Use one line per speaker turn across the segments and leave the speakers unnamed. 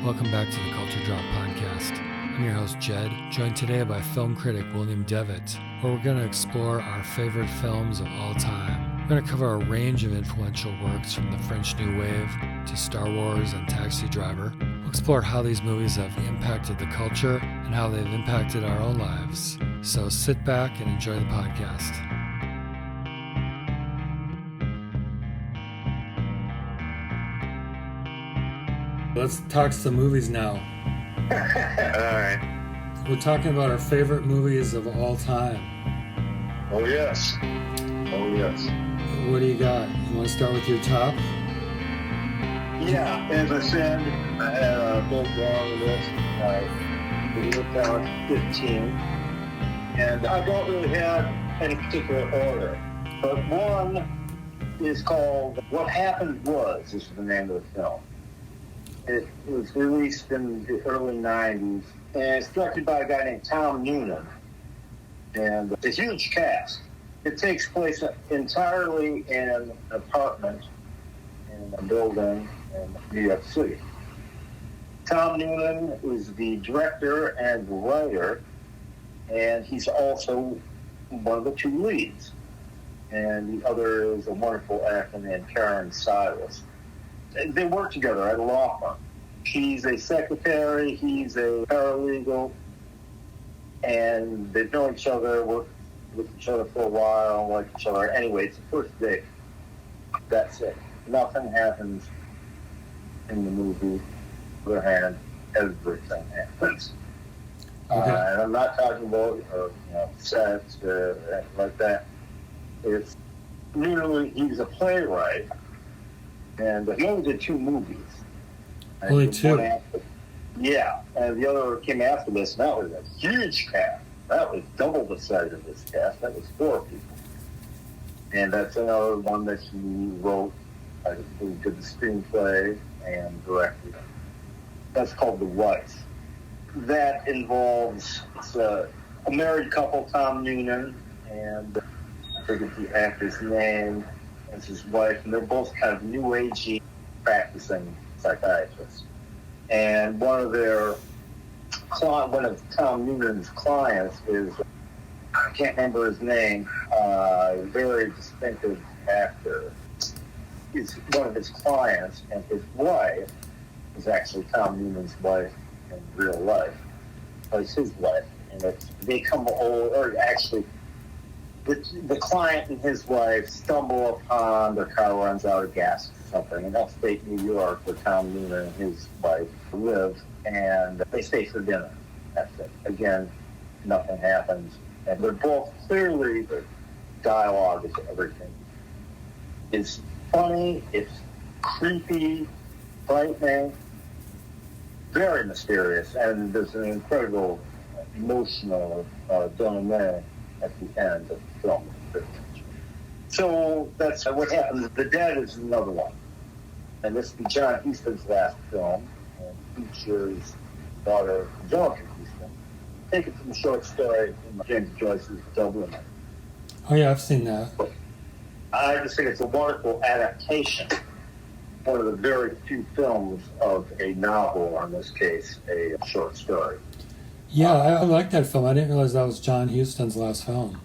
Welcome back to the Culture Drop Podcast. I'm your host, Jed, joined today by film critic William Devitt, where we're going to explore our favorite films of all time. We're going to cover a range of influential works from the French New Wave to Star Wars and Taxi Driver. We'll explore how these movies have impacted the culture and how they've impacted our own lives. So sit back and enjoy the podcast. Let's talk some movies now.
All right.
We're talking about our favorite movies of all time.
Oh, yes. Oh, yes.
What do you got? You want to start with your top?
Yeah, as I said, I had a book on the list. We looked down 15. And I don't really have any particular order. But one is called What Happened Was, is the name of the film. It was released in the early 90s, and it's directed by a guy named Tom Noonan. And it's a huge cast. It takes place entirely in an apartment in a building in New York City. Tom Noonan is the director and writer, and he's also one of the two leads. And the other is a wonderful actor named Karen Silas. They work together at a law firm. She's a secretary, he's a paralegal, and they've known each other, worked with each other for a while, like each other. Anyway, it's the first date. That's it. Nothing happens in the movie. On the other hand, everything happens.
Okay.
And I'm not talking about sex or anything like that. It's usually he's a playwright. And he only did 2 movies.
Only 2?
Yeah, and the other came after this, and that was a huge cast. That was double the size of this cast. That was 4 people. And that's another one that he wrote, he did the screenplay and directed. That's called The Wife. That involves a married couple, Tom Noonan, and I forget the actor's name, as his wife, and they're both kind of new agey practicing psychiatrists. And one of Tom Noonan's clients is, I can't remember his name, a very distinctive actor. He's one of his clients, and his wife is actually Tom Noonan's wife in real life. But it's his wife, and they come old, or actually, the client and his wife stumble upon their car runs out of gas or something in upstate New York, where Tom Noonan and his wife live, and they stay for dinner. That's it. Again, nothing happens. And they're both clearly, the dialogue is everything. It's funny, it's creepy, frightening, very mysterious, and there's an incredible emotional denouement at the end of the film. So that's what happens. The Dead is another one. And this is John Huston's last film, and features daughter Angelica Houston. Taken from a short story from James Joyce's Dublin.
Oh yeah, I've seen that.
I just think it's a wonderful adaptation. One of the very few films of a novel, or in this case, a short story.
Yeah, I like that film. I didn't realize that was John Huston's last film.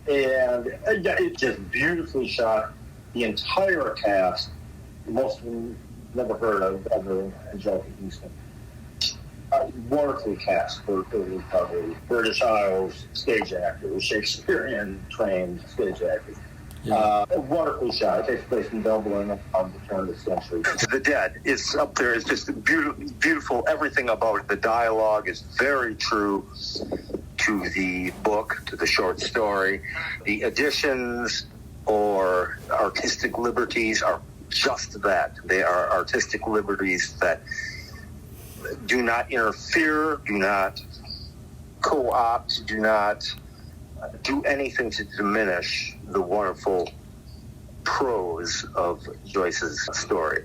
And it's just beautifully shot. The entire cast, most of them never heard of other than Angelica Houston. Wonderfully cast for probably British Isles stage actors, Shakespearean-trained stage actors.
Yeah.
Wonderfully shot. It takes place in Dublin on the turn of the century. The Dead is up there. It's just beautiful. Everything about it. The dialogue is very true to the book, to the short story. The additions or artistic liberties are just that. They are artistic liberties that do not interfere, do not co-opt, do not do anything to diminish the wonderful prose of Joyce's story.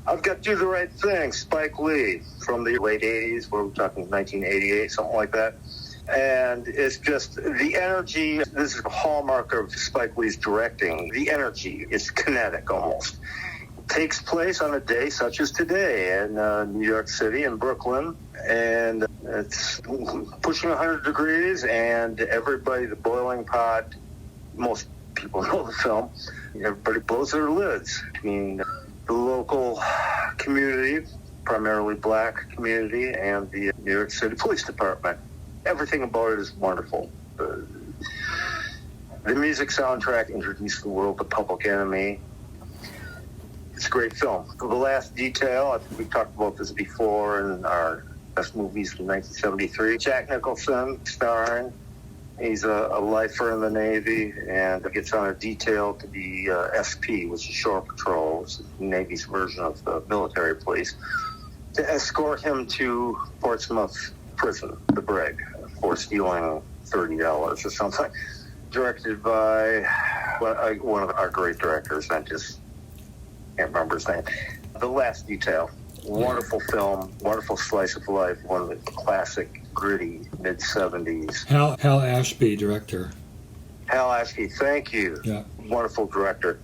I've got Do the Right Thing, Spike Lee, from the late 80s, we're talking 1988, something like that. And it's just the energy, this is a hallmark of Spike Lee's directing. The energy is kinetic almost. takes place on a day such as today in New York City and Brooklyn, and it's pushing 100 degrees, and everybody, the boiling pot, most people know the film, everybody blows their lids between the local community, primarily black community, and the New York City Police Department. Everything about it is wonderful. The music soundtrack introduced the world to Public Enemy. It's a great film. For The Last Detail, I think we talked about this before in our best movies from 1973. Jack Nicholson starring. He's a lifer in the Navy and gets on a detail to be SP, which is Shore Patrol, which is the Navy's version of the military police, to escort him to Portsmouth Prison, the Brig, for stealing $30 or something. Directed by one of our great directors, I just can't remember his name. The Last Detail. Wonderful film, wonderful slice of life, one of the classic, gritty, mid-70s.
Hal Ashby, director.
Hal Ashby, thank you.
Yeah.
Wonderful director.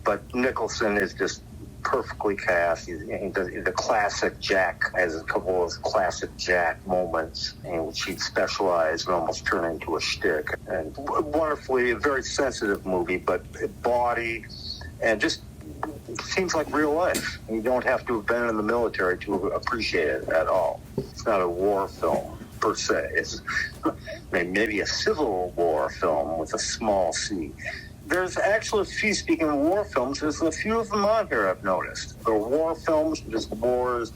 But Nicholson is just perfectly cast. The classic Jack has a couple of classic Jack moments in which he'd specialize and almost turn into a shtick. And wonderfully, a very sensitive movie, but body and just seems like real life. You don't have to have been in the military to appreciate it at all. It's not a war film per se. It's maybe a Civil War film with a small C. There's actually a few, speaking of war films, there's a few of them on here I've noticed. There are war films, just wars,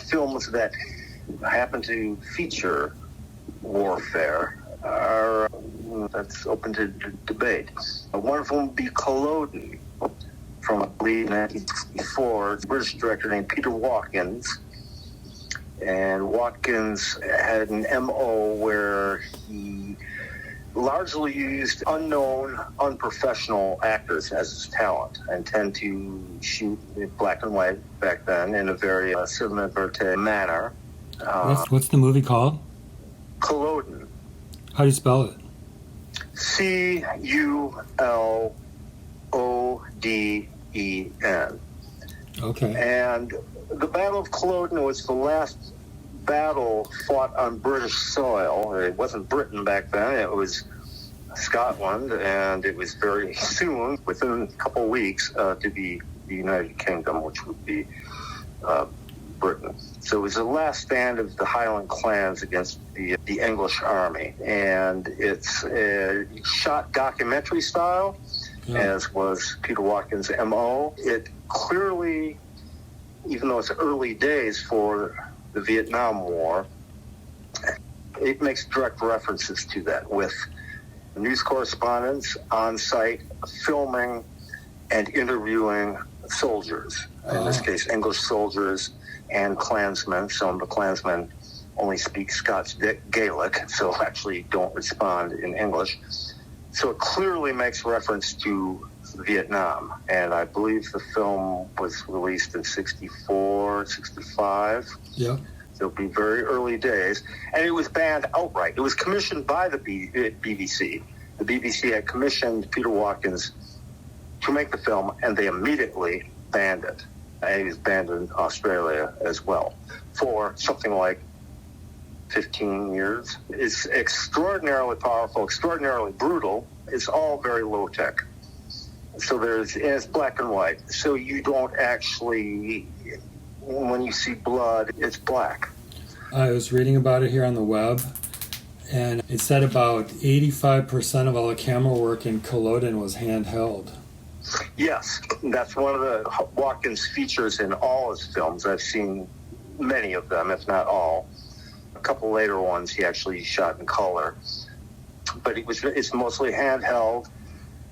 films that happen to feature warfare are that's open to debate. One of them would be Culloden, from, I believe, 1964. It's a British director named Peter Watkins. And Watkins had an MO where he largely used unknown, unprofessional actors as his talent and tend to shoot in black and white back then in a very cinema verite manner.
What's the movie called?
Culloden.
How do you spell it?
Culloden.
Okay.
And the Battle of Culloden was the last battle fought on British soil. It wasn't Britain back then. It was Scotland, and it was very soon, within a couple of weeks, to be the United Kingdom, which would be Britain. So it was the last stand of the Highland clans against the English army, and it's shot documentary style, as was Peter Watkins' MO. It clearly, even though it's early days for the Vietnam War, it makes direct references to that with news correspondents on site filming and interviewing soldiers. In this case, English soldiers and Klansmen. Some of the Klansmen only speak Scots Gaelic, so actually don't respond in English. So it clearly makes reference to Vietnam. And I believe the film was released in 64, 65.
Yeah.
So it'll be very early days. And it was banned outright. It was commissioned by the BBC. The BBC had commissioned Peter Watkins to make the film, and they immediately banned it. And it was banned in Australia as well for something like 15 years. It's extraordinarily powerful, extraordinarily brutal. It's all very low-tech. So it's black and white. So you don't actually, when you see blood, it's black.
I was reading about it here on the web, and it said about 85% of all the camera work in Culloden was handheld.
Yes, that's one of the Watkins features in all his films. I've seen many of them, if not all. A couple later ones he actually shot in color. But it's mostly handheld,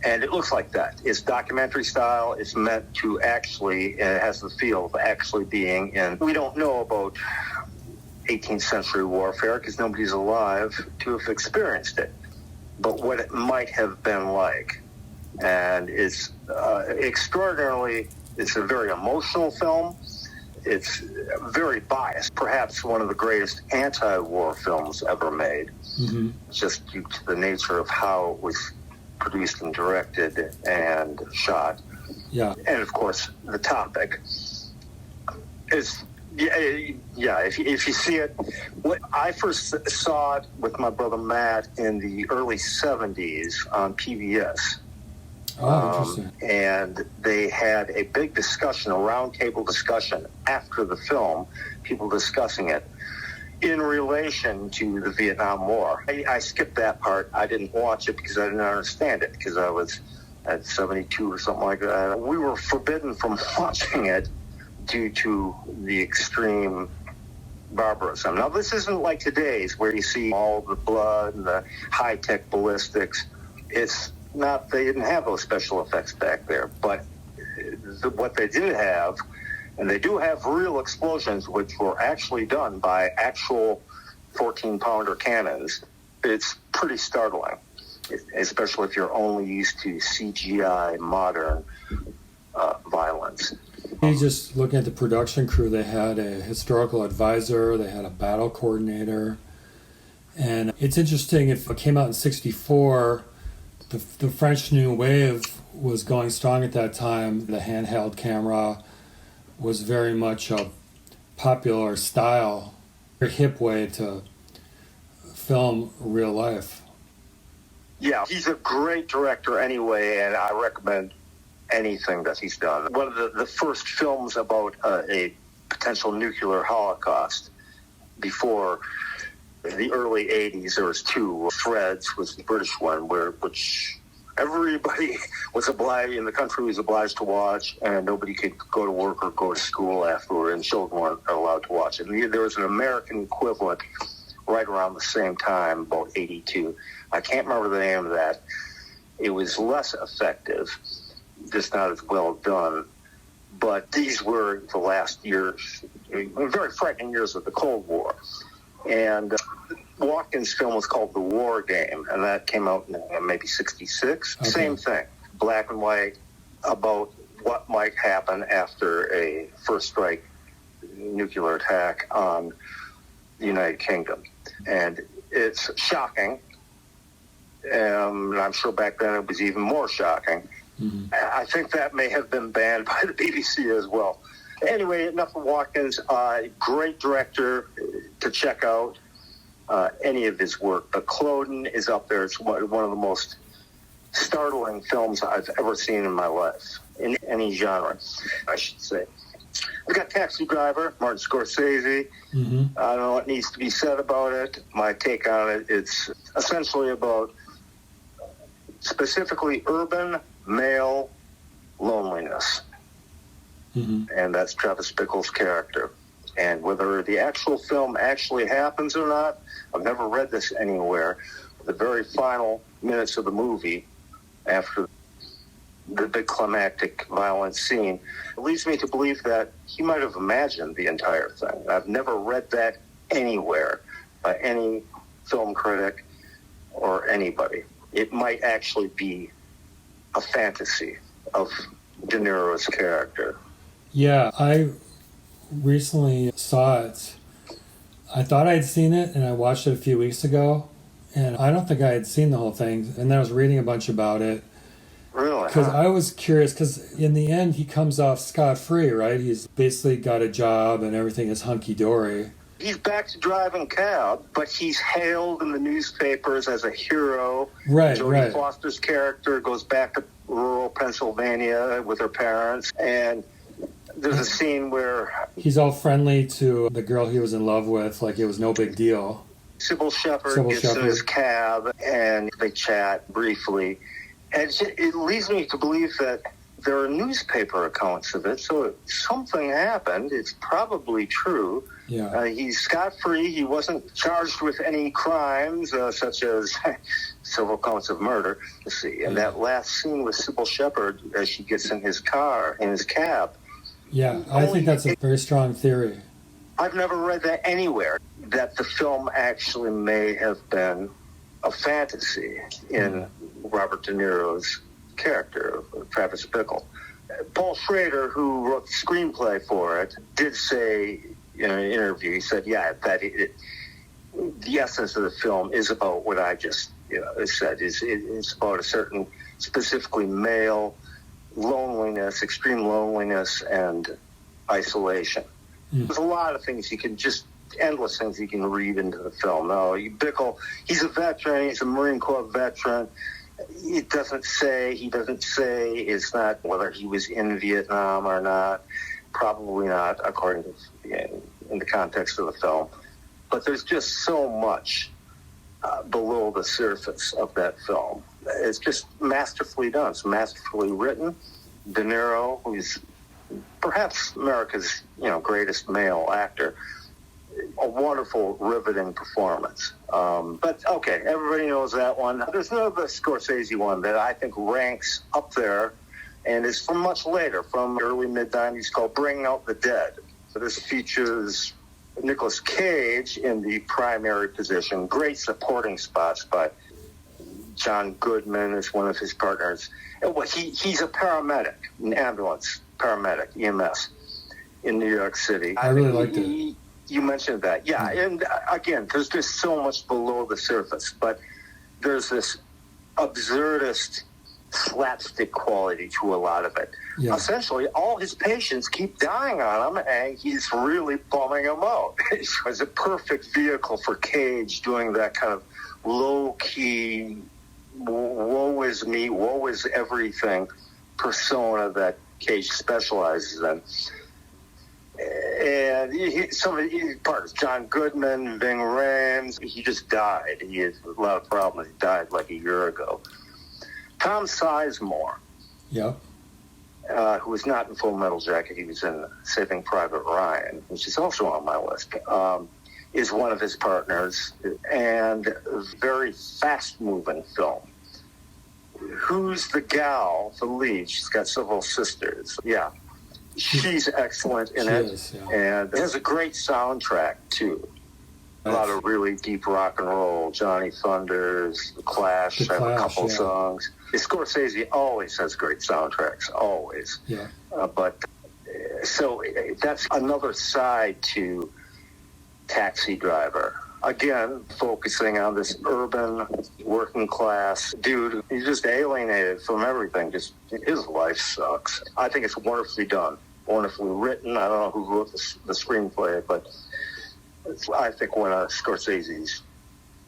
and it looks like that. It's documentary style. It's meant to actually, it has the feel of actually being in. We don't know about 18th century warfare because nobody's alive to have experienced it. But what it might have been like. And it's extraordinarily, it's a very emotional film. It's very biased, perhaps one of the greatest anti-war films ever made, just due to the nature of how it was produced and directed and shot.
Yeah.
And of course, the topic is, yeah, if you see it, I first saw it with my brother Matt in the early 70s on PBS.
Oh, interesting.
And they had a big discussion, a roundtable discussion after the film, people discussing it in relation to the Vietnam War. I skipped that part. I didn't watch it because I didn't understand it, because I was at 72 or something like that. We were forbidden from watching it due to the extreme barbarism. Now, this isn't like today's, where you see all the blood and the high-tech ballistics. It's not, they didn't have those special effects back there, but what they did have, and they do have real explosions, which were actually done by actual 14-pounder cannons. It's pretty startling, especially if you're only used to CGI modern violence.
Just looking at the production crew, they had a historical advisor, they had a battle coordinator, and it's interesting, if it came out in 1964, the French New Wave was going strong at that time. The handheld camera was very much a popular style, a hip way to film real life.
Yeah, he's a great director anyway, and I recommend anything that he's done. One of the first films about a potential nuclear holocaust before the early 80s, there was two. Threads was the British one, which everybody was obliged, in the country was obliged to watch, and nobody could go to work or go to school afterward, and children weren't allowed to watch it. And there was an American equivalent right around the same time, about 82. I can't remember the name of that. It was less effective, just not as well done. But these were the last years, very frightening years of the Cold War. And Watkins' film was called The War Game, and that came out in maybe 1966. Okay. Same thing, black and white, about what might happen after a first strike nuclear attack on the United Kingdom. And it's shocking. And I'm sure back then it was even more shocking. Mm-hmm. I think that may have been banned by the BBC as well. Anyway, enough of Watkins. Great director to check out any of his work. But Cloden is up there. It's one of the most startling films I've ever seen in my life, in any genre, I should say. We've got Taxi Driver, Martin Scorsese. Mm-hmm. I don't know what needs to be said about it. My take on it, it's essentially about specifically urban male loneliness. Mm-hmm. And that's Travis Bickle's character. And whether the actual film actually happens or not, I've never read this anywhere. The very final minutes of the movie, after the big climactic violent scene, it leads me to believe that he might have imagined the entire thing. I've never read that anywhere by any film critic or anybody. It might actually be a fantasy of De Niro's character.
Yeah, I recently saw it. I thought I'd seen it, and I watched it a few weeks ago, and I don't think I had seen the whole thing. And then I was reading a bunch about it.
Really?
Because I was curious, because in the end, he comes off scot-free, right? He's basically got a job, and everything is hunky-dory.
He's back to driving cab, but he's hailed in the newspapers as a hero.
Right,
Jodie Foster's character goes back to rural Pennsylvania with her parents, and there's a scene where
he's all friendly to the girl he was in love with, like it was no big deal.
Sybil Shepherd gets in his cab, and they chat briefly. And it leads me to believe that there are newspaper accounts of it, so something happened. It's probably true.
Yeah.
He's scot-free. He wasn't charged with any crimes, such as several counts of murder. Let's see. And that last scene with Sybil Shepherd, as she gets in his car, in his cab.
Yeah, I think that's a very strong theory.
I've never read that anywhere, that the film actually may have been a fantasy in Robert De Niro's character, Travis Bickle. Paul Schrader, who wrote the screenplay for it, did say in an interview, he said, that the essence of the film is about what I just said. It's about a certain specifically male loneliness, extreme loneliness, and isolation. There's a lot of things endless things you can read into the film. Bickle, he's a veteran, he's a Marine Corps veteran. He doesn't say it's not whether he was in Vietnam or not. Probably not, according to in the context of the film. But there's just so much below the surface of that film. It's just masterfully done. It's masterfully written. De Niro, who's perhaps America's greatest male actor, a wonderful, riveting performance. But okay, everybody knows that one. There's another Scorsese one that I think ranks up there, and is from much later, from early mid-90s, called Bringing Out the Dead. So this features Nicolas Cage in the primary position. Great supporting spots by John Goodman is one of his partners. He's a paramedic, an ambulance paramedic, EMS, in New York City.
I really liked it.
You mentioned that. Yeah, and again, there's just so much below the surface, but there's this absurdist slapstick quality to a lot of it. Yeah. Essentially, all his patients keep dying on him, and he's really bumming them out. It was a perfect vehicle for Cage doing that kind of low-key, woe is me, woe is everything persona that Cage specializes in. And some of his partners, John Goodman, Ving Rhames, he just died. He had a lot of problems. He died like a year ago. Tom Sizemore, who was not in Full Metal Jacket, he was in Saving Private Ryan, which is also on my list, is one of his partners, and a very fast-moving film. Who's the gal, the lead? She's got several sisters. Yeah. She's excellent in it, and it has a great soundtrack, too. A lot of really deep rock and roll. Johnny Thunders, The Clash have a couple songs. Scorsese always has great soundtracks, always.
Yeah.
So that's another side to Taxi Driver. Again, focusing on this urban, working class dude. He's just alienated from everything. Just his life sucks. I think it's wonderfully done, wonderfully written. I don't know who wrote the screenplay, but it's, I think, one of Scorsese's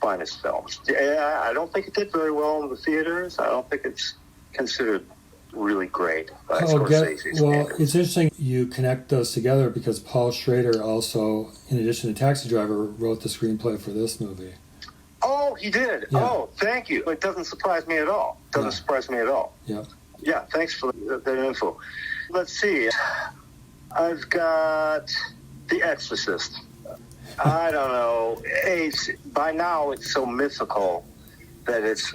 finest films. Yeah, I don't think it did very well in the theaters. I don't think it's considered really great by Scorsese's standards.
It's interesting you connect those together because Paul Schrader also, in addition to Taxi Driver, wrote the screenplay for this movie.
Oh, he did? Yeah. Oh, thank you. It doesn't surprise me at all. Surprise me at all.
Yeah.
Yeah, thanks for that info. Let's see. I've got The Exorcist. I don't know. By now, it's so mythical that it's...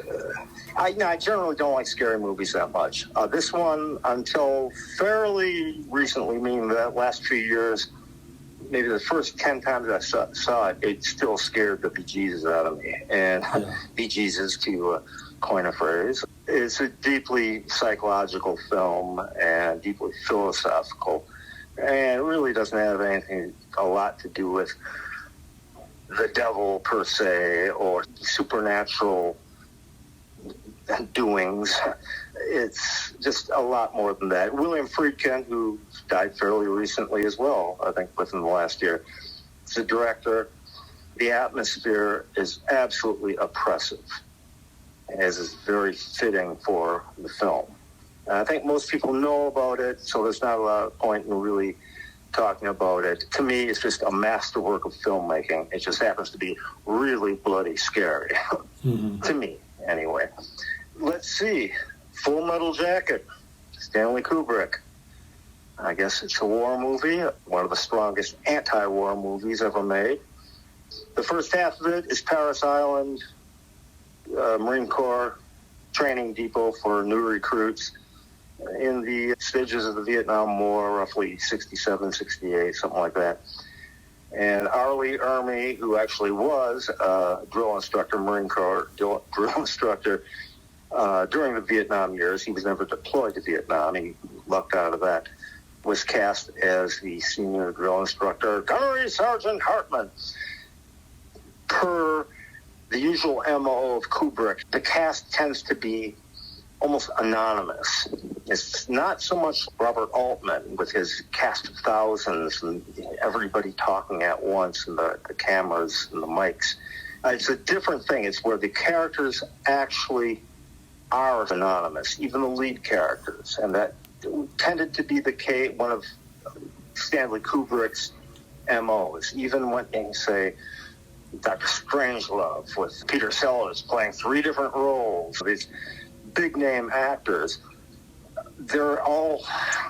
I generally don't like scary movies that much. This one, until fairly recently, meaning the last few years, maybe the first 10 times I saw it, it still scared the bejesus out of me. And bejesus, to coin a phrase. It's a deeply psychological film and deeply philosophical. And it really doesn't have a lot to do with the devil per se or supernatural doings. It's just a lot more than that. William Friedkin, who died fairly recently as well, I think within the last year, is the director. The atmosphere is absolutely oppressive, as is very fitting for the film. And I think most people know about it, so there's not a lot of point in really talking about it. To me, it's just a masterwork of filmmaking. It just happens to be really bloody scary. To me, anyway. Let's see. Full Metal Jacket. Stanley Kubrick. I guess it's a war movie, one of the strongest anti-war movies ever made. The first half of it is Paris Island, Marine Corps training depot for new recruits in the stages of the Vietnam War, roughly 67, 68, something like that. And Arlie Ermey, who actually was a drill instructor, Marine Corps drill instructor during the Vietnam years, he was never deployed to Vietnam, he lucked out of that, was cast as the senior drill instructor, Gunnery Sergeant Hartman. Per the usual MO of Kubrick, the cast tends to be almost anonymous. It's not so much Robert Altman with his cast of thousands and everybody talking at once and the cameras and the mics. It's a different thing. It's where the characters actually are anonymous, even the lead characters. And that tended to be the case, one of Stanley Kubrick's MOs. Even when, say, Dr. Strangelove with Peter Sellers playing 3 different roles, these big-name actors, they're all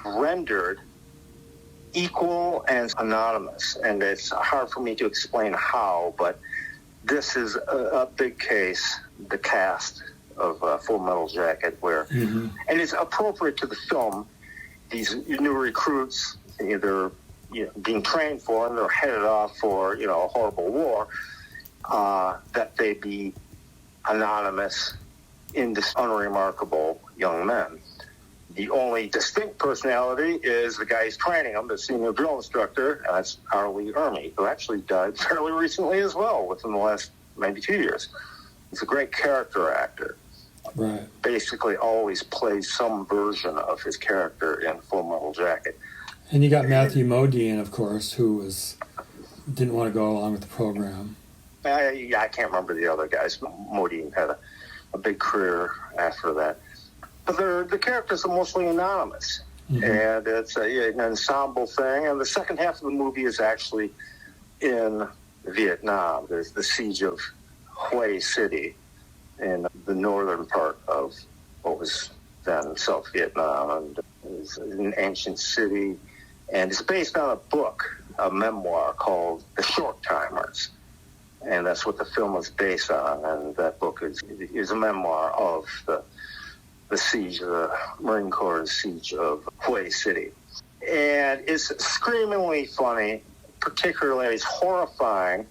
rendered equal and anonymous. And it's hard for me to explain how, but this is a big case, the cast of Full Metal Jacket, where, and it's appropriate to the film, these new recruits, either being trained for and they're headed off for, a horrible war, that they be anonymous, unremarkable young men. The only distinct personality is the guy who's training them, the senior drill instructor. That's R. Lee Ermey, who actually died fairly recently as well, within the last maybe 2 years. He's a great character actor.
Right.
Basically always plays some version of his character in Full Metal Jacket.
And you got Matthew Modine, of course, who didn't want to go along with the program.
I can't remember the other guys. Modine had a big career after that. But the characters are mostly anonymous. And it's an ensemble thing. And the second half of the movie is actually in Vietnam. There's the siege of Hue City in the northern part of what was then South Vietnam. And it's an ancient city. And it's based on a book, a memoir called The Short Timers. And that's what the film is based on. And that book is a memoir of the siege, the Marine Corps siege of Hue City. And it's screamingly funny, particularly it's horrifying,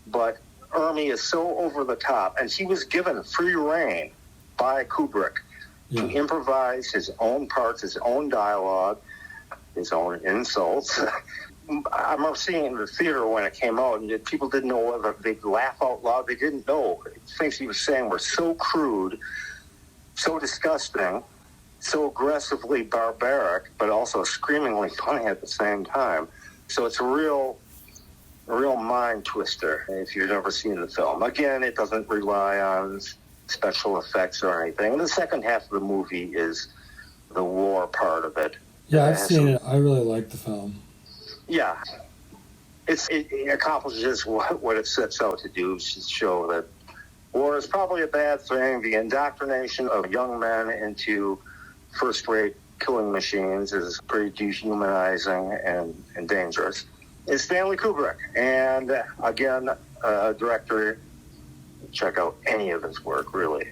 but Ermey is so over the top. And he was given free rein by Kubrick to improvise his own parts, his own dialogue, his own insults. I remember seeing it in the theater when it came out, and people didn't know whether they'd laugh out loud. They didn't know. Things he was saying were so crude, so disgusting, so aggressively barbaric, but also screamingly funny at the same time. So it's a real mind twister if you've never seen the film. Again, it doesn't rely on special effects or anything. And the second half of the movie is the war part of it.
Yeah, I've seen it. I really like the film.
Yeah. It accomplishes what it sets out to do, to show that war is probably a bad thing. The indoctrination of young men into first-rate killing machines is pretty dehumanizing and dangerous. It's Stanley Kubrick. And again, a director, check out any of his work, really.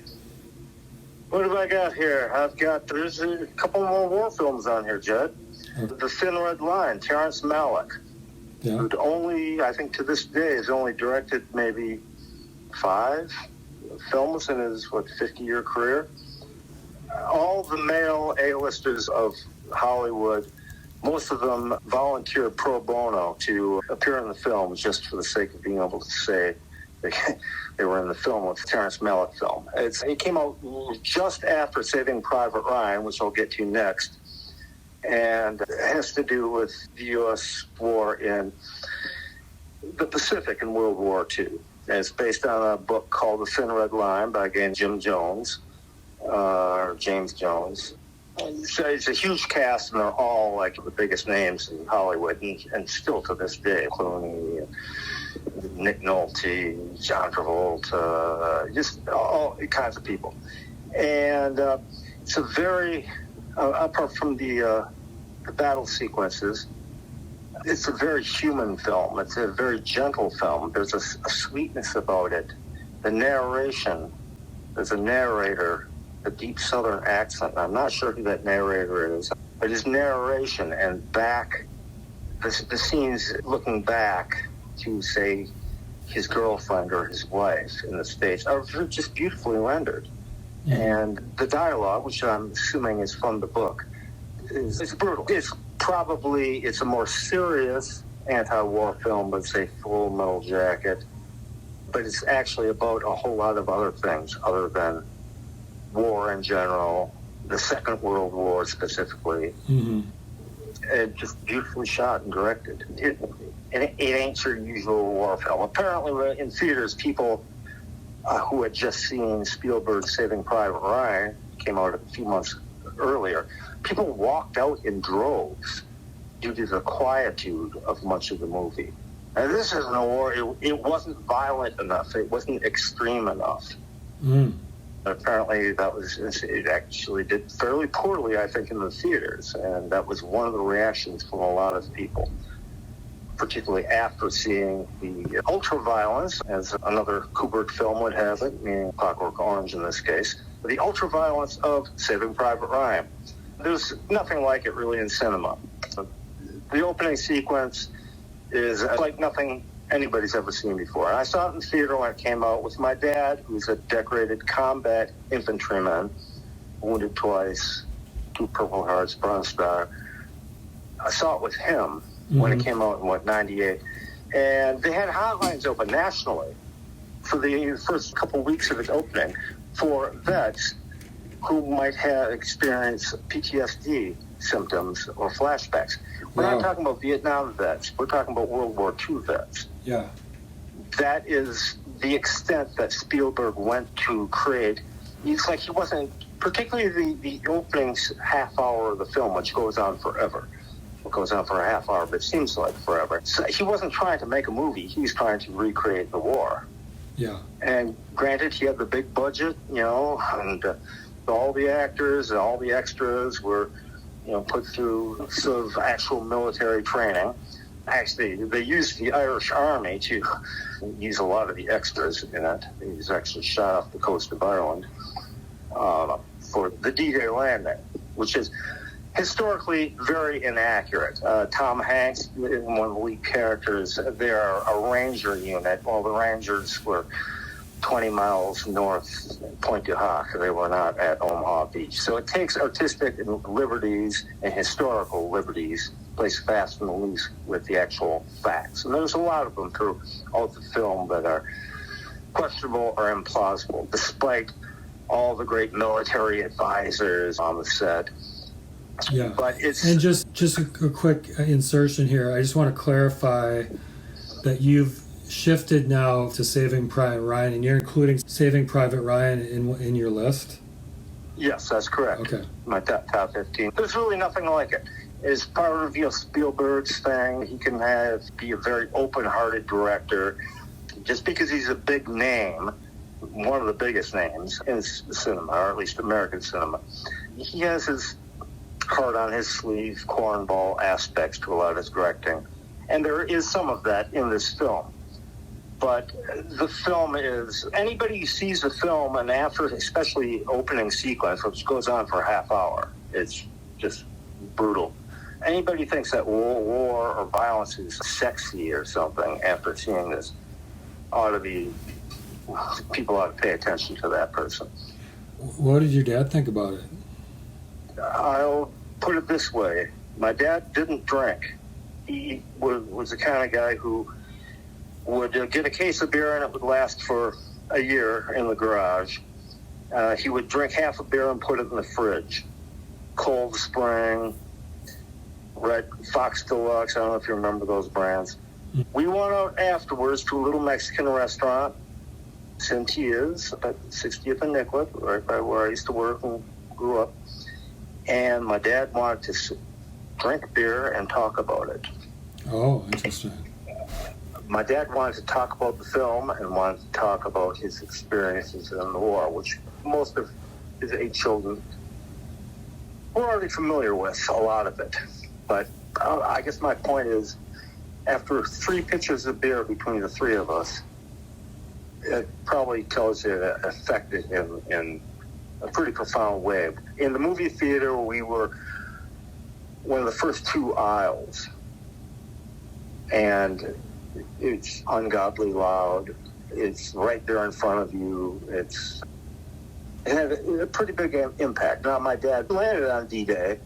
What have I got here? There's a couple more war films on here, Jed. The Thin Red Line, Terrence Malick, who only, I think to this day, has only directed maybe 5 films in his, 50-year career. All the male A-listers of Hollywood, most of them volunteer pro bono to appear in the film just for the sake of being able to say they were in the film with Terrence Malick film. It came out just after Saving Private Ryan, which I'll get to next. And it has to do with the U.S. war in the Pacific in World War II. And it's based on a book called The Thin Red Line by, again, James Jones. It's a huge cast, and they're all like the biggest names in Hollywood, and still to this day, Clooney, Nick Nolte, John Travolta, just all kinds of people. And it's a very, apart from the battle sequences, it's a very human film. It's a very gentle film. There's a sweetness about it. The narration, there's a narrator, a deep Southern accent. I'm not sure who that narrator is, but his narration and the scenes looking back to, say, his girlfriend or his wife in the States are just beautifully rendered. And the dialogue, which I'm assuming is from the book, is brutal. It's a more serious anti-war film than, say, Full Metal Jacket, but it's actually about a whole lot of other things other than war in general, the Second World War specifically.
Mm-hmm.
It just beautifully shot and directed. It ain't your usual war film. Apparently, in theaters, people who had just seen Spielberg's Saving Private Ryan, came out a few months earlier, people walked out in droves due to the quietude of much of the movie. And this is no war. It wasn't violent enough. It wasn't extreme enough.
Mm.
Apparently, it actually did fairly poorly, I think, in the theaters. And that was one of the reactions from a lot of people, particularly after seeing the ultra-violence, as another Kubrick film would have it, meaning Clockwork Orange in this case, the ultra-violence of Saving Private Ryan. There's nothing like it really in cinema. The opening sequence is like nothing anybody's ever seen before. And I saw it in the theater when it came out with my dad, who's a decorated combat infantryman, wounded twice, 2 Purple Hearts, Bronze Star. I saw it with him when it came out in, 98. And they had hotlines open nationally for the first couple of weeks of its opening for vets who might have experienced PTSD symptoms or flashbacks. We're not talking about Vietnam vets. We're talking about World War II vets.
Yeah.
That is the extent that Spielberg went to create. It's like he wasn't, particularly the opening half hour of the film, which goes on forever. It goes on for a half hour, but it seems like forever. So he wasn't trying to make a movie. He was trying to recreate the war.
Yeah.
And granted, he had the big budget, and all the actors and all the extras were, put through sort of actual military training. Actually, they used the Irish Army to use a lot of the extras in it. He was actually shot off the coast of Ireland for the D-Day landing, which is historically very inaccurate. Tom Hanks, one of the lead characters, they're a ranger unit. Well, the Rangers were 20 miles north Pointe du Hoc. They were not at Omaha Beach. So it takes artistic liberties and historical liberties, plays fast and loose with the actual facts. And there's a lot of them throughout the film that are questionable or implausible, despite all the great military advisors on the set.
Yeah.
But it's...
And just a quick insertion here. I just want to clarify that you've shifted now to Saving Private Ryan, and you're including Saving Private Ryan in your list?
Yes, that's correct.
Okay.
My top 15. There's really nothing like it. It's part of Spielberg's thing. He can be a very open-hearted director. Just because he's a big name, one of the biggest names in cinema, or at least American cinema, he has his heart on his sleeve, cornball aspects to a lot of his directing. And there is some of that in this film. But the film is, anybody who sees the film, and after, especially opening sequence, which goes on for a half hour, it's just brutal. Anybody thinks that war or violence is sexy or something after seeing this, people ought to pay attention to that person.
What did your dad think about it?
I'll put it this way. My dad didn't drink. He was the kind of guy who would get a case of beer and it would last for a year in the garage. He would drink half a beer and put it in the fridge. Cold Spring, Red Fox Deluxe, I don't know if you remember those brands. We went out afterwards to a little Mexican restaurant, Cintia's, at 60th and Nicollet, right by where I used to work and grew up. And my dad wanted to drink beer and talk about it.
Oh, interesting.
My dad wanted to talk about the film and wanted to talk about his experiences in the war, which most of his 8 children were already familiar with, a lot of it. But I guess my point is, after 3 pitchers of beer between the 3 of us, it probably tells you it affected him in a pretty profound way. In the movie theater, we were one of the first 2 aisles, and it's ungodly loud. It's right there in front of you. It had a pretty big impact. Now, my dad landed on D-Day,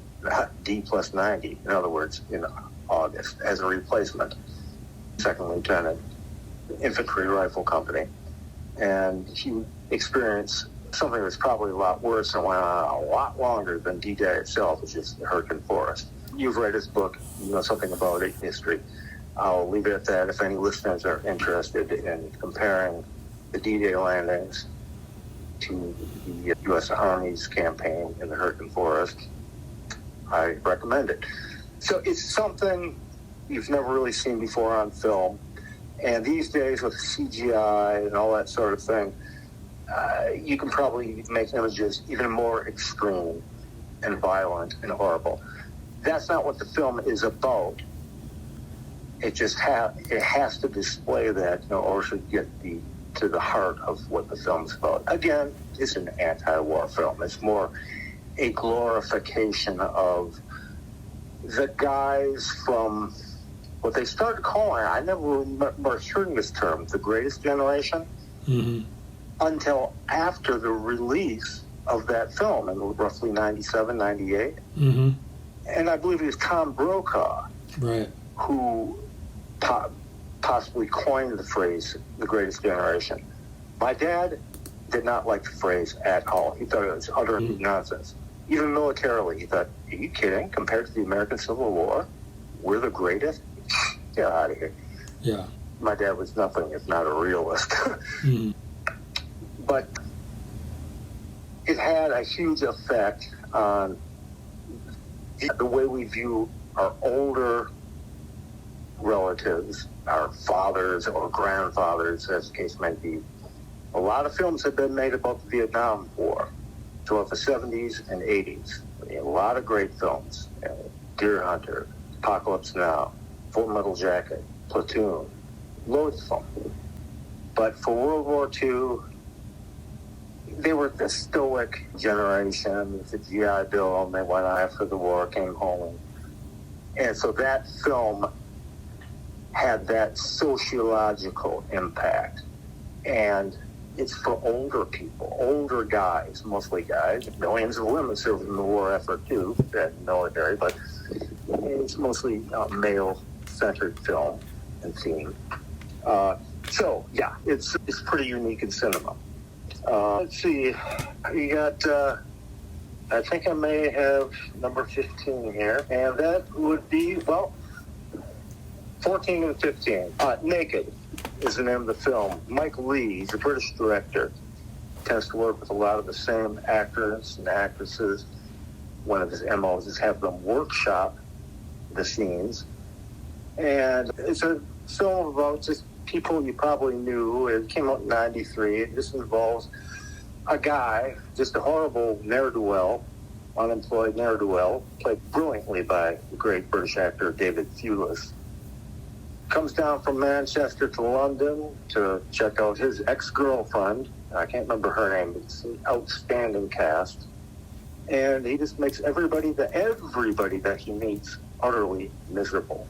D+90, in other words, in August, as a replacement, 2nd Lieutenant, Infantry Rifle Company. And he experienced something that's probably a lot worse and went on a lot longer than D-Day itself, which is the Hurricane Forest. You've read his book, you know something about it, history. I'll leave it at that. If any listeners are interested in comparing the D-Day landings to the U.S. Army's campaign in the Hurricane Forest, I recommend it. So it's something you've never really seen before on film. And these days with CGI and all that sort of thing, you can probably make images even more extreme and violent and horrible. That's not what the film is about. It just it has to display that, you know, or should get to the heart of what the film's about. Again, it's an anti-war film. It's more a glorification of the guys from what they started calling, I never remember hearing this term, the Greatest Generation, until after the release of that film in roughly 97, 98. And I believe it was Tom Brokaw,
right,
who possibly coined the phrase, the Greatest Generation. My dad did not like the phrase at all. He thought it was utter nonsense. Even militarily, he thought, are you kidding? Compared to the American Civil War, we're the greatest? Get out of here.
Yeah.
My dad was nothing if not a realist. But it had a huge effect on the way we view our older relatives, our fathers or grandfathers, as the case may be. A lot of films have been made about the Vietnam War throughout the 70s and 80s. A lot of great films. Deer Hunter, Apocalypse Now, Full Metal Jacket, Platoon, loads of them. But for World War II, they were the stoic generation, the GI Bill, and they went after the war, came home. And so that film had that sociological impact. And it's for older people, older guys, mostly guys. Millions of women served in the war effort too, that military, but it's mostly male-centered film and theme. So, yeah, it's pretty unique in cinema. Let's see, you got, I think I may have number 15 here, and that would be, well, 14 and 15. Naked is the name of the film. Mike Leigh, he's a British director, tends to work with a lot of the same actors and actresses. One of his MOs is have them workshop the scenes. And it's a film about just people you probably knew. It came out in 93. This involves a guy, just a horrible ne'er-do-well, unemployed ne'er-do-well, played brilliantly by the great British actor David Thewlis. Comes down from Manchester to London to check out his ex-girlfriend. I can't remember her name, but it's an outstanding cast. And he just makes everybody that he meets utterly miserable.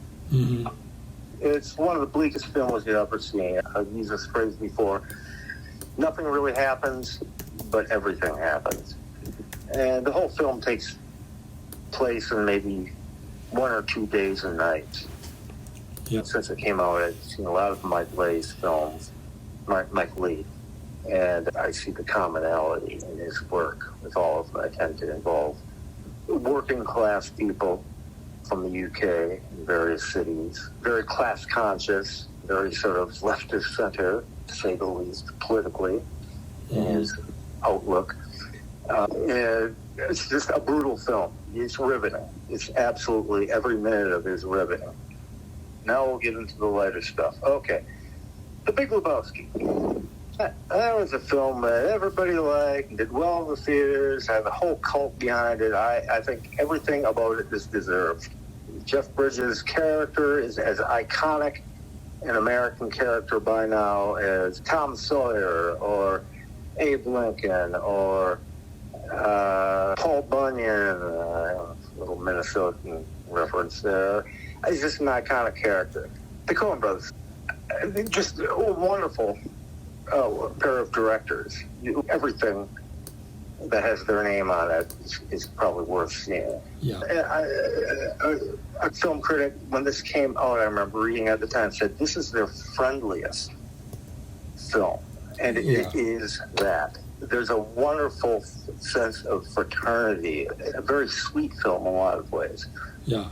It's one of the bleakest films you've ever seen. I've used this phrase before. Nothing really happens, but everything happens. And the whole film takes place in maybe 1 or 2 days and nights.
Yep.
Since it came out, I've seen a lot of Mike Leigh's films, Mike Leigh, and I see the commonality in his work with all of them. I tend to involve working class people from the UK in various cities, very class conscious, very sort of leftist center, to say the least, politically, in his outlook. And it's just a brutal film. It's riveting. It's absolutely, every minute of it is riveting. Now we'll get into the lighter stuff. Okay. The Big Lebowski. That was a film that everybody liked, did well in the theaters, had a whole cult behind it. I think everything about it is deserved. Jeff Bridges' character is as iconic an American character by now as Tom Sawyer or Abe Lincoln or Paul Bunyan, little Minnesotan reference there. He's just an iconic character. The Coen brothers, just a wonderful pair of directors. Everything that has their name on it is probably worth seeing.
Yeah.
A film critic, when this came out, I remember reading at the time, said this is their friendliest film. And it is that. There's a wonderful sense of fraternity, a very sweet film in a lot of ways.
Yeah.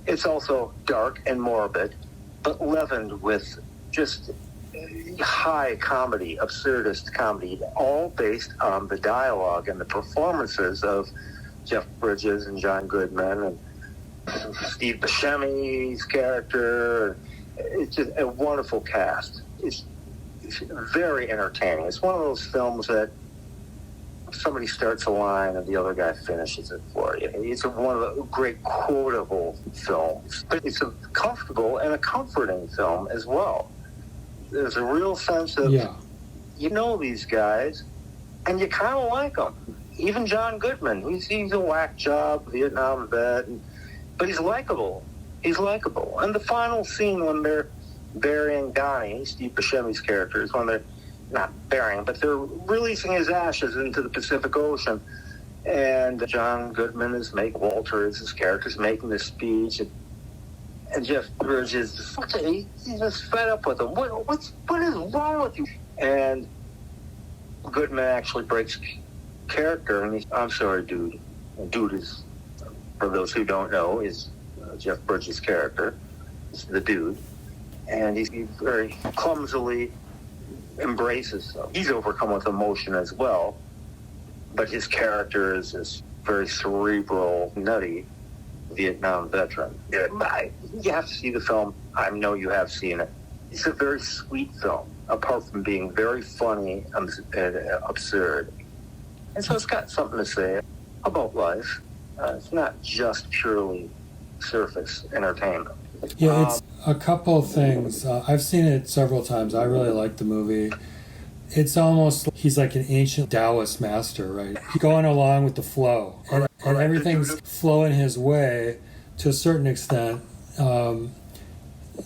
It's also dark and morbid, but leavened with just high comedy, absurdist comedy, all based on the dialogue and the performances of Jeff Bridges and John Goodman and Steve Buscemi's character. It's just a wonderful cast. It's very entertaining. It's one of those films that somebody starts a line and the other guy finishes it for you. It's one of the great quotable films. But it's a comfortable and a comforting film as well. There's a real sense of, you know these guys, and you kind of like them. Even John Goodman, he's a whack job, Vietnam vet, but he's likable. He's likable. And the final scene when they're burying Donnie, Steve Buscemi's character, is when they're not burying, but they're releasing his ashes into the Pacific Ocean. And John Goodman Walter is his character, is making this speech. And Jeff Bridges, he's just fed up with him. What is wrong with you? And Goodman actually breaks character, and I'm sorry, dude. And dude is, for those who don't know, is Jeff Bridges' character. It's the dude. And he very clumsily embraces them. He's overcome with emotion as well, but his character is this very cerebral, nutty Vietnam veteran. You have to see the film. I know you have seen it. It's a very sweet film, apart from being very funny and absurd. And so it's got something to say about life. It's not just purely surface entertainment.
Yeah, it's a couple of things. I've seen it several times. I really like the movie. It's almost, he's like an ancient Taoist master, right? He's going along with the flow. And everything's flowing his way to a certain extent.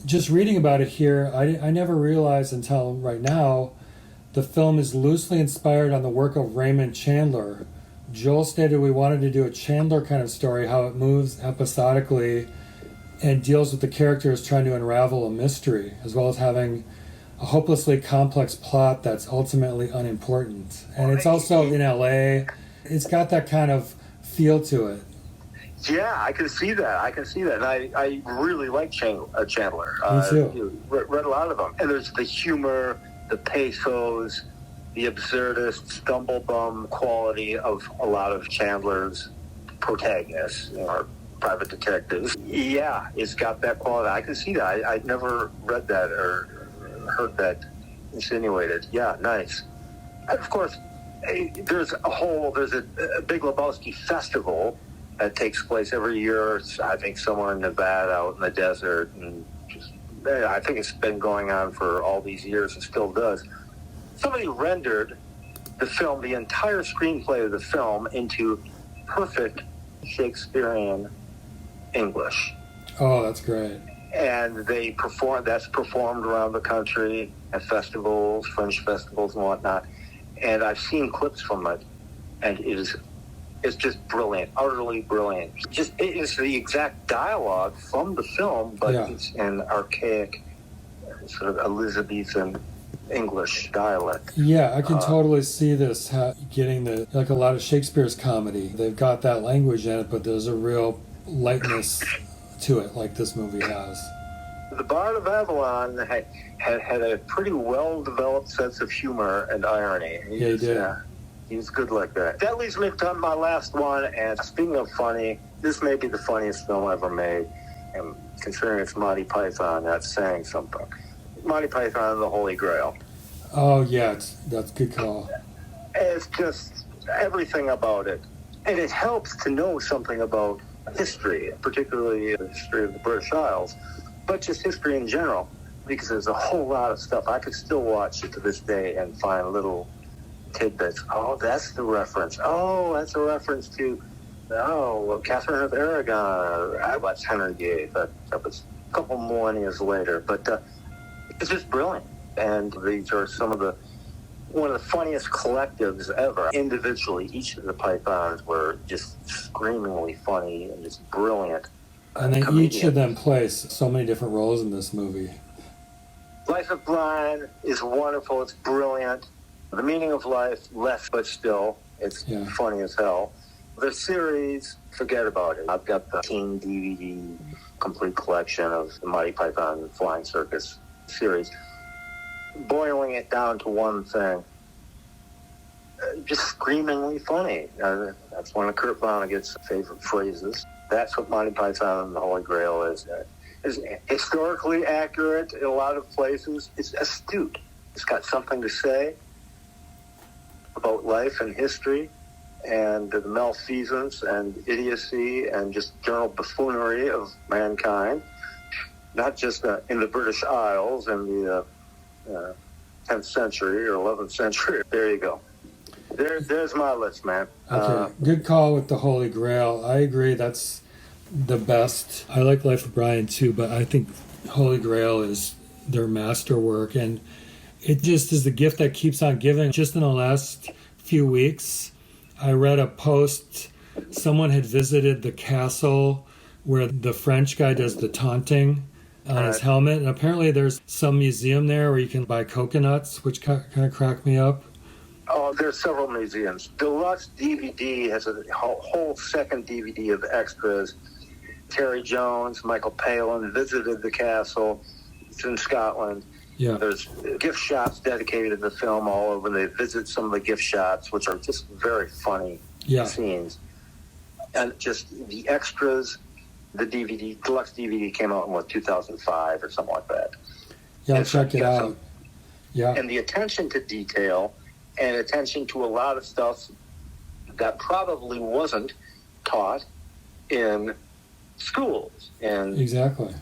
Just reading about it here, I never realized until right now, the film is loosely inspired on the work of Raymond Chandler. Joel stated we wanted to do a Chandler kind of story, how it moves episodically and deals with the characters trying to unravel a mystery, as well as having a hopelessly complex plot that's ultimately unimportant. And it's also in LA. It's got that kind of feel to it.
Yeah, I can see that. And I really like Chandler.
Me too.
Read a lot of them. And there's the humor, the pathos, the absurdist, stumble-bum quality of a lot of Chandler's protagonists, or private detectives. Yeah, it's got that quality. I can see that. I'd never read that or heard that insinuated. Yeah, nice. And of course, there's a Big Lebowski festival that takes place every year. I think somewhere in Nevada, out in the desert, and I think it's been going on for all these years and still does. Somebody rendered the entire screenplay of the film into perfect Shakespearean English.
Oh, that's great.
And that's performed around the country at festivals, French festivals and whatnot. And I've seen clips from it, and it's just brilliant, utterly brilliant. It is the exact dialogue from the film, but it's an archaic, sort of Elizabethan English dialect.
Yeah, I can totally see this getting like a lot of Shakespeare's comedy. They've got that language in it, but there's a real lightness to it, like this movie has.
The Bard of Avalon had a pretty well-developed sense of humor and irony.
He did.
He was good like that. That leads me to my last one, and speaking of funny, this may be the funniest film ever made, and considering it's Monty Python, that's saying something. Monty Python and the Holy Grail.
Oh, yeah, that's a good call.
It's just everything about it. And it helps to know something about history, particularly the history of the British Isles, but just history in general, because there's a whole lot of stuff. I could still watch it to this day and find little tidbits. Oh, that's the reference. Oh, that's a reference to, Catherine of Aragon. I watched Henry VIII. That was a couple millennia later. But it's just brilliant. And these are one of the funniest collectives ever. Individually, each of the Pythons were just screamingly funny and just brilliant.
And then each of them plays so many different roles in this movie.
Life of Brian is wonderful. It's brilliant. The Meaning of Life, less but still, it's funny as hell. The series, forget about it. I've got the Teen DVD complete collection of the Monty Python Flying Circus series. Boiling it down to one thing, just screamingly funny. That's one of Kurt Vonnegut's favorite phrases. That's what Monty Python and the Holy Grail is. It's historically accurate in a lot of places. It's astute. It's got something to say about life and history and the malfeasance and idiocy and just general buffoonery of mankind, not just in the British Isles in the 10th century or 11th century. There you go. There's my list, man.
Okay, good call with the Holy Grail. I agree, that's the best. I like Life of Brian too, but I think Holy Grail is their masterwork, and it just is the gift that keeps on giving. Just in the last few weeks, I read a post. Someone had visited the castle where the French guy does the taunting on his helmet, and apparently there's some museum there where you can buy coconuts, which kind of cracked me up.
Oh, there's several museums. Deluxe DVD has a whole second DVD of extras. Terry Jones, Michael Palin visited the castle. It's in Scotland.
Yeah.
There's gift shops dedicated to the film all over. They visit some of the gift shops, which are just very funny scenes. And just the extras, the DVD, deluxe DVD came out in, 2005 or something like that.
Yeah, check it out.
And the attention to detail and attention to a lot of stuff that probably wasn't taught in schools
Exactly.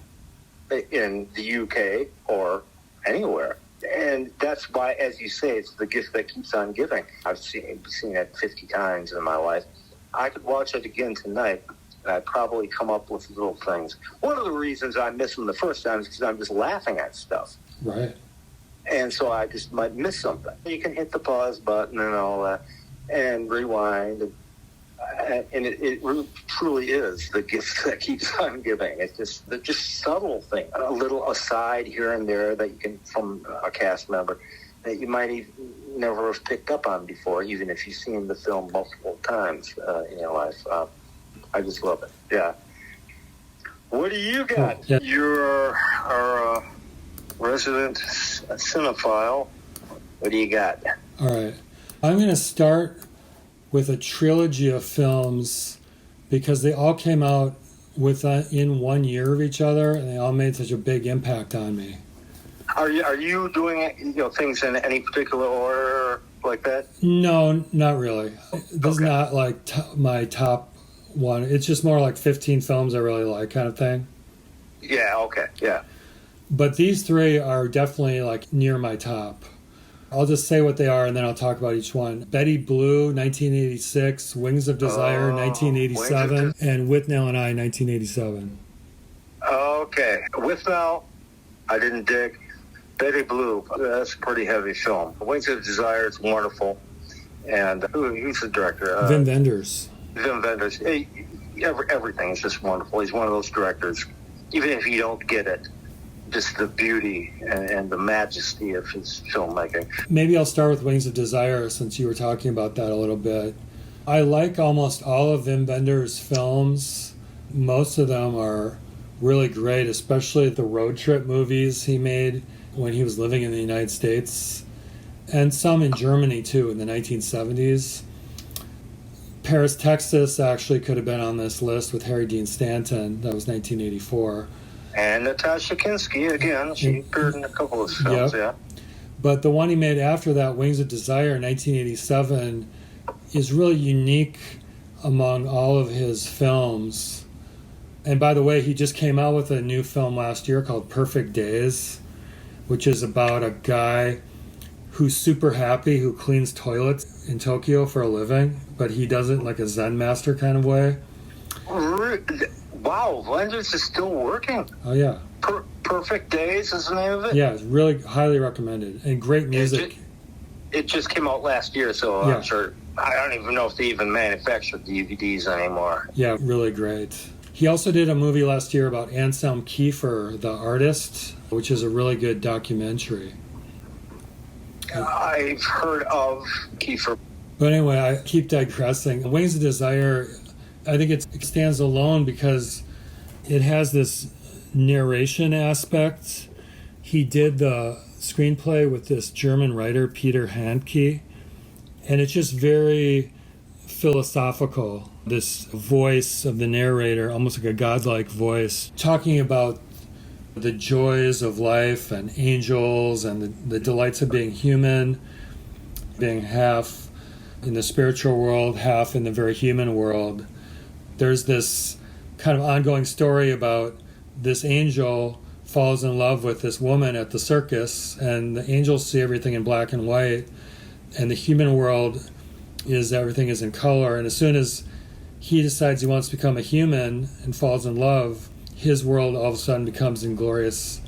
in the UK or anywhere. And that's why, as you say, it's the gift that keeps on giving. I've seen it 50 times in my life. I could watch it again tonight, and I'd probably come up with little things. One of the reasons I miss them the first time is because I'm just laughing at stuff.
Right.
And so I just might miss something. You can hit the pause button and all that and rewind. And it really, truly is the gift that keeps on giving. It's just subtle thing, a little aside here and there that you can, from a cast member, that you might never have picked up on before, even if you've seen the film multiple times in your life. I just love it. Yeah. What do you got?
Yeah.
You're our resident cinephile. What do you got?
All right. I'm going to start with a trilogy of films because they all came out within 1 year of each other, and they all made such a big impact on me.
Are you doing things in any particular order like that?
No, not really. This is not like my top one. It's just more like 15 films I really like kind of thing.
Yeah, okay, yeah.
But these three are definitely like near my top. I'll just say what they are, and then I'll talk about each one. Betty Blue, 1986, Wings of Desire, 1987, and Withnail and I, 1987.
Okay. Withnail, I didn't dig. Betty Blue, that's a pretty heavy film. Wings of Desire is wonderful. And who's the director?
Wim Wenders.
Wim Wenders. Everything is just wonderful. He's one of those directors, even if you don't get it, just the beauty and the majesty of his filmmaking.
Maybe I'll start with Wings of Desire since you were talking about that a little bit. I like almost all of Wim Wenders' films. Most of them are really great, especially the road trip movies he made when he was living in the United States, and some in Germany too in the 1970s. Paris, Texas actually could have been on this list with Harry Dean Stanton. That was 1984.
And Natasha Kinski, again, she appeared in a couple of films, yeah.
But the one he made after that, Wings of Desire, 1987, is really unique among all of his films. And by the way, he just came out with a new film last year called Perfect Days, which is about a guy who's super happy, who cleans toilets in Tokyo for a living, but he does it like a Zen master kind of way.
Wow, Wenders is still working.
Oh, yeah.
Perfect Days is the name of it?
Yeah, it's really highly recommended. And great music.
It just came out last year, so I'm sure. I don't even know if they even manufacture DVDs anymore.
Yeah, really great. He also did a movie last year about Anselm Kiefer, the artist, which is a really good documentary.
I've heard of Kiefer.
But anyway, I keep digressing. Wings of Desire, I think it stands alone because it has this narration aspect. He did the screenplay with this German writer, Peter Handke, and it's just very philosophical. This voice of the narrator, almost like a godlike voice, talking about the joys of life and angels and the delights of being human, being half in the spiritual world, half in the very human world. There's this kind of ongoing story about this angel falls in love with this woman at the circus, and the angels see everything in black and white, and the human world is everything is in color. And as soon as he decides he wants to become a human and falls in love, his world all of a sudden becomes in glorious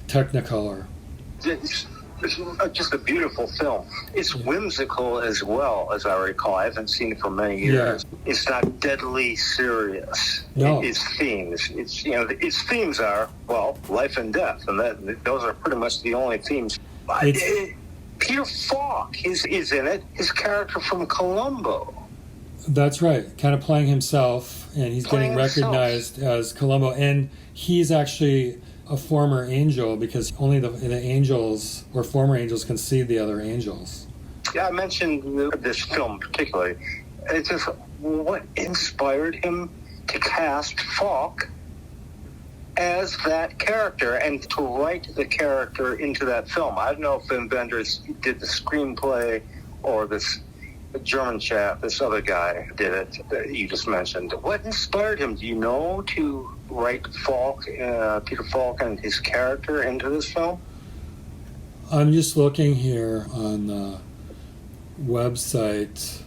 technicolor.
It's just a beautiful film. It's whimsical as well, as I recall. I haven't seen it for many years.
Yeah.
It's not deadly serious.
No.
Its themes. Its themes are, well, life and death, and those are pretty much the only themes. Peter Falk is in it. His character from Columbo.
That's right. Kind of playing himself, and he's getting recognized as Columbo. And he's actually a former angel because only the angels or former angels can see the other angels.
Yeah, I mentioned this film particularly. It's just what inspired him to cast Falk as that character and to write the character into that film. I don't know if Wim Wenders did the screenplay or this German chap, this other guy did it that you just mentioned. What inspired him, do you know, to write Falk, Peter Falk and his character into this film?
I'm just looking here on the website.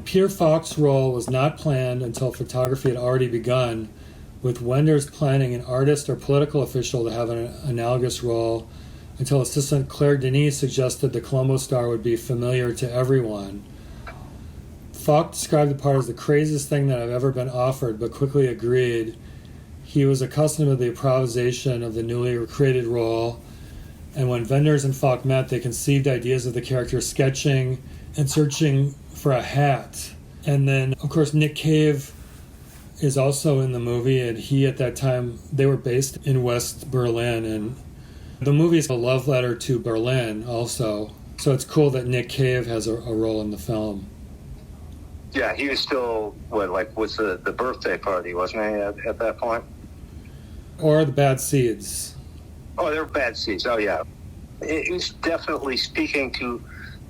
Peter Falk's role was not planned until photography had already begun, with Wenders planning an artist or political official to have an analogous role until assistant Claire Denis suggested the Columbo star would be familiar to everyone. Falk described the part as the craziest thing that I've ever been offered, but quickly agreed. He was accustomed to the improvisation of the newly created role, and when Wenders and Falk met, they conceived ideas of the character sketching and searching for a hat. And then, of course, Nick Cave is also in the movie, and he, at that time, they were based in West Berlin, and the movie is a love letter to Berlin also, so it's cool that Nick Cave has a role in the film.
Yeah, he was still, was the birthday party, wasn't he, at that point?
Or the Bad Seeds.
Oh, they're Bad Seeds, oh yeah. It was definitely speaking to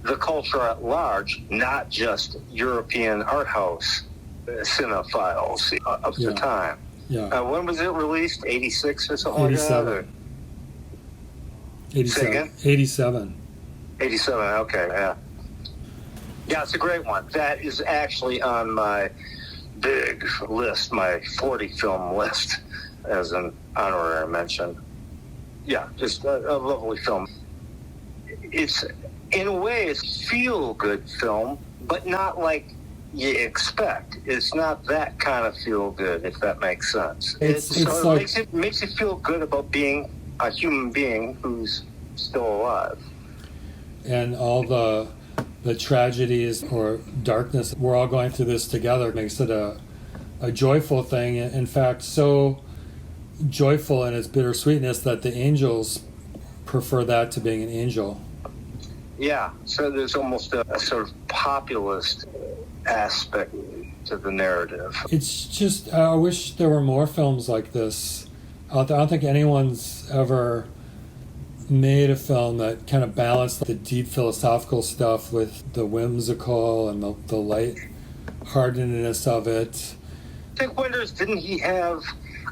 the culture at large, not just European art house cinephiles of the time.
Yeah.
When was it released? 86 or something
87.
like that?
87.
Say again?
87.
87, okay, yeah. Yeah, it's a great one. That is actually on my big list, my 40 film list, as an honorary mention. Yeah, just a lovely film. It's, in a way, it's a feel-good film, but not like you expect. It's not that kind of feel-good, if that makes sense. It makes you feel good about being a human being who's still alive.
And all the tragedies or darkness, we're all going through this together, makes it a joyful thing. In fact, so joyful in its bittersweetness that the angels prefer that to being an angel.
Yeah, so there's almost a sort of populist aspect to the narrative.
It's just, I wish there were more films like this out there. I don't think anyone's ever made a film that kind of balanced the deep philosophical stuff with the whimsical and the light-heartedness of it.
I think Wenders, didn't he have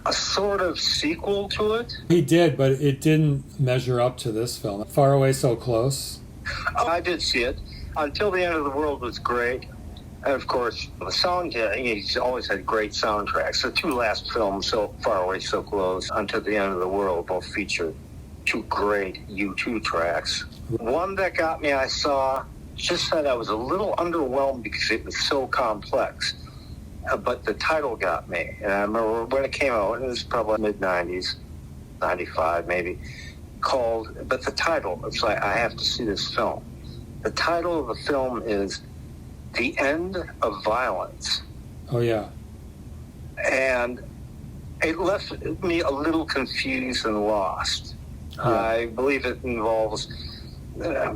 a sort of sequel to it?
He did, but it didn't measure up to this film. Far Away So Close.
I did see it. Until the End of the World was great. And of course, the sound, he's always had great soundtracks. The two last films, So Far Away So Close, Until the End of the World, both featured two great U2 tracks. One that got me, I saw, just said I was a little underwhelmed because it was so complex. But the title got me. And I remember when it came out, it was probably mid-90s, 95 maybe, called, but the title, it's like, I have to see this film. The title of the film is The End of Violence.
Oh, yeah.
And it left me a little confused and lost.
Yeah.
I believe it involves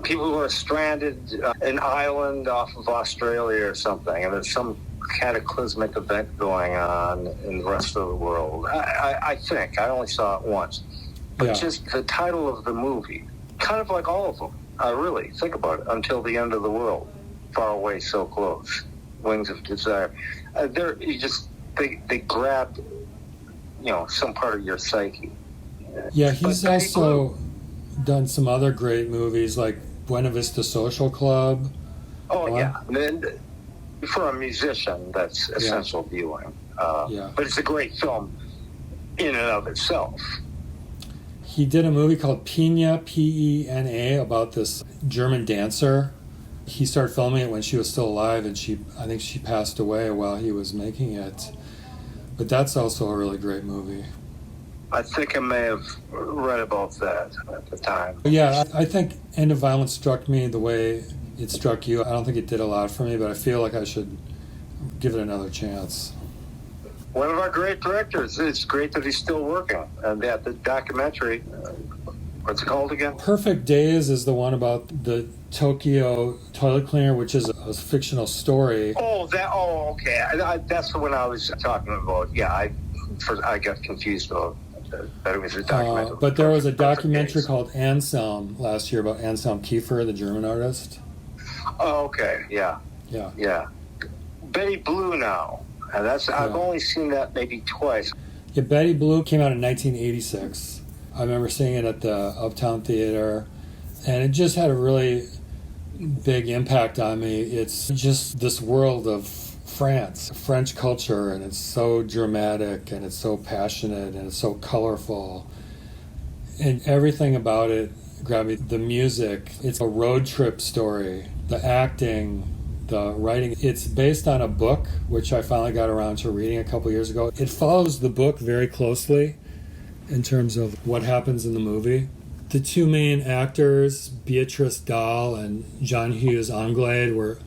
people who are stranded an island off of Australia or something, and there's some cataclysmic event going on in the rest of the world. I think. I only saw it once. But just the title of the movie, kind of like all of them, really, think about it, Until the End of the World, Far Away, So Close, Wings of Desire. They grabbed, some part of your psyche.
Yeah, he's also done some other great movies like Buena Vista Social Club.
Oh, yeah. And for a musician, that's essential viewing. But it's a great film in and of itself.
He did a movie called Pena, P-E-N-A, about this German dancer. He started filming it when she was still alive, and I think she passed away while he was making it. But that's also a really great movie.
I think I may have read about that at the time.
Yeah, I think End of Violence struck me the way it struck you. I don't think it did a lot for me, but I feel like I should give it another chance.
One of our great directors. It's great that he's still working. And the documentary, what's it called again?
Perfect Days is the one about the Tokyo toilet cleaner, which is a fictional story.
Okay. That's the one I was talking about. Yeah, I got confused about that. It was a documentary.
But there was a documentary called Anselm last year about Anselm Kiefer, the German artist.
Oh, okay. Yeah. Betty Blue now. And I've only seen that maybe twice.
Yeah, Betty Blue came out in 1986. I remember seeing it at the Uptown Theater, and it just had a really big impact on me. It's just this world of France, French culture, and it's so dramatic, and it's so passionate, and it's so colorful. And everything about it grabbed me. The music, it's a road trip story. The acting, the writing, it's based on a book, which I finally got around to reading a couple years ago. It follows the book very closely in terms of what happens in the movie. The two main actors, Beatrice Dahl and Jean-Hugues Anglade, were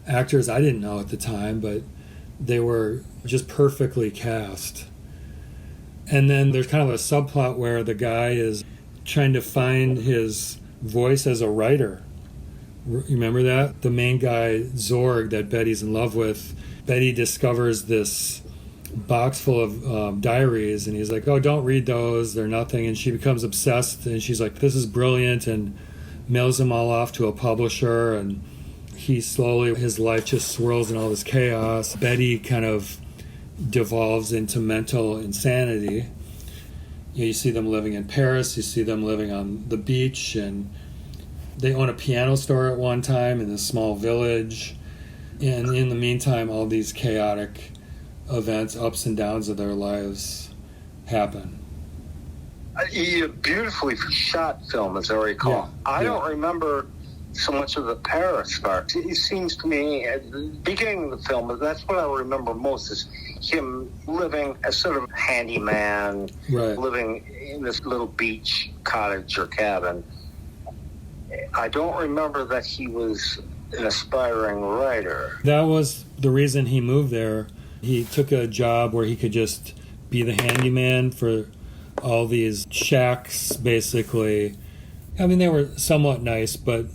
actors I didn't know at the time, but they were just perfectly cast. And then there's kind of a subplot where the guy is trying to find his voice as a writer. You remember that? The main guy, Zorg, that Betty's in love with, Betty discovers this box full of diaries, and he's like, oh, don't read those, they're nothing. And she becomes obsessed, and she's like, this is brilliant, and mails them all off to a publisher, and his life just swirls in all this chaos. Betty kind of devolves into mental insanity. You see them living in Paris, you see them living on the beach, and they own a piano store at one time in this small village. And in the meantime, all these chaotic events, ups and downs of their lives happen.
A beautifully shot film, as I recall. I don't remember so much of the Paris part. It seems to me, at the beginning of the film, that's what I remember most, is him living as sort of handyman, living in this little beach cottage or cabin. I don't remember that he was an aspiring writer.
That was the reason he moved there. He took a job where he could just be the handyman for all these shacks, basically. I mean, they were somewhat nice, but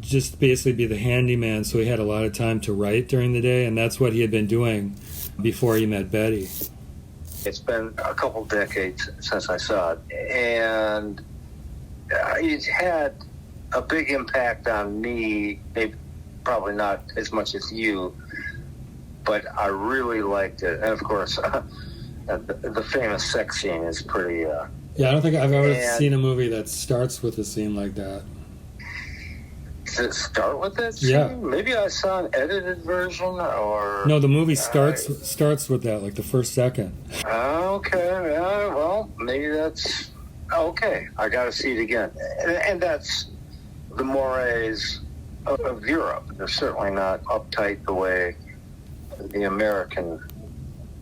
just basically be the handyman, so he had a lot of time to write during the day, and that's what he had been doing before he met Betty.
It's been a couple decades since I saw it, and it had a big impact on me, maybe probably not as much as you, but I really liked it. And of course, the famous sex scene is pretty...
I don't think I've ever seen a movie that starts with a scene like that.
Does it start with that scene?
Yeah.
Maybe I saw an edited version, or...
No, the movie starts with that, like the first second.
Okay, well, maybe that's... Okay, I gotta see it again. And that's the mores of Europe. They're certainly not uptight the way the American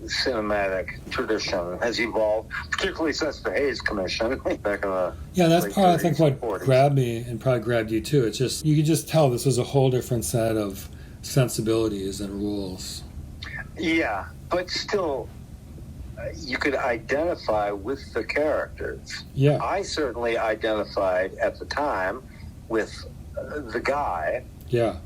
cinematic tradition has evolved, particularly since the Hays Commission back in the
that's
late
part, I
30s,
think, what
40s.
grabbed me and probably grabbed you too. It's just, you could just tell this was a whole different set of sensibilities and rules.
Yeah, but still, you could identify with the characters.
Yeah.
I certainly identified at the time with the guy,
Yeah.